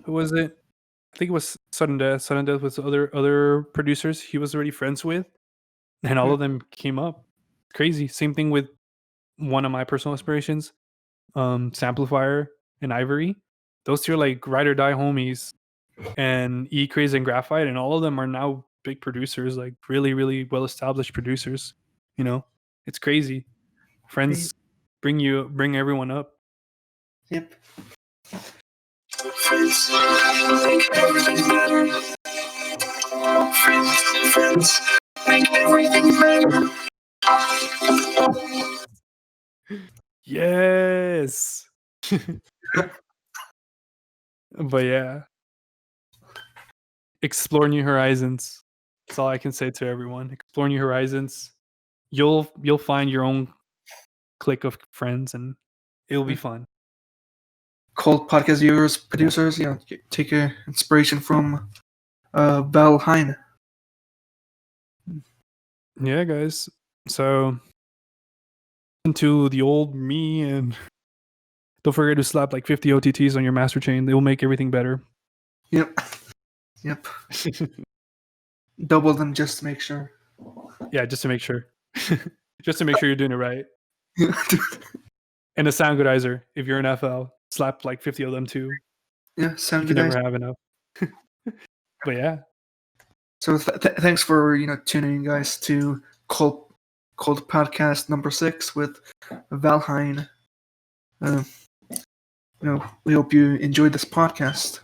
was it? I think it was Sudden Death. Sudden Death was other producers he was already friends with, and all yeah, of them came up. Crazy. Same thing with one of my personal inspirations, Samplifier and Ivory. Those two are like ride or die homies, and E Craze and Graphite, and all of them are now big producers, like really, really well established producers. You know, it's crazy. yeah. Friends bring everyone up. Yep. Friends make everything better. Friends make everything better. Yes. But yeah, explore new horizons. That's all I can say to everyone. Explore new horizons. You'll find your own clique of friends, and it'll be fun. Kult podcast viewers, producers, take inspiration from Valhein. Yeah, guys. So into the old me, and don't forget to slap like 50 OTTs on your master chain. They will make everything better. Yep. Double them just to make sure. Yeah, just to make sure. Just to make sure you're doing it right. And a sound goodizer, if you're an FL, slap like 50 of them too. Yeah, sound You can good. never have enough. But yeah. So thanks for tuning in, guys, to Kult podcast number 6 with Valhein. We hope you enjoyed this podcast.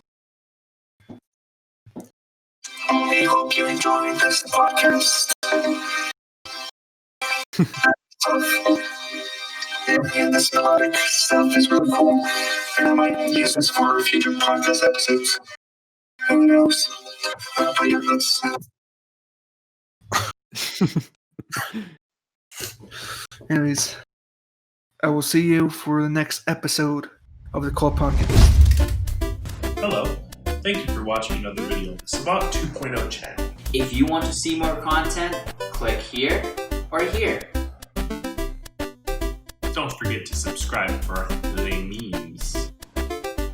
We hope you enjoyed this podcast. And this melodic stuff is really cool. And I might use this for future podcast episodes. Who knows? But yeah, that's Anyways, I will see you for the next episode of the Kult podcast. Hello. Thank you for watching another video on the Savant 2.0 channel. If you want to see more content, click here or here. Don't forget to subscribe for our daily memes.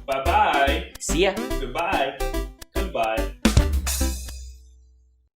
Bye-bye. See ya. Goodbye.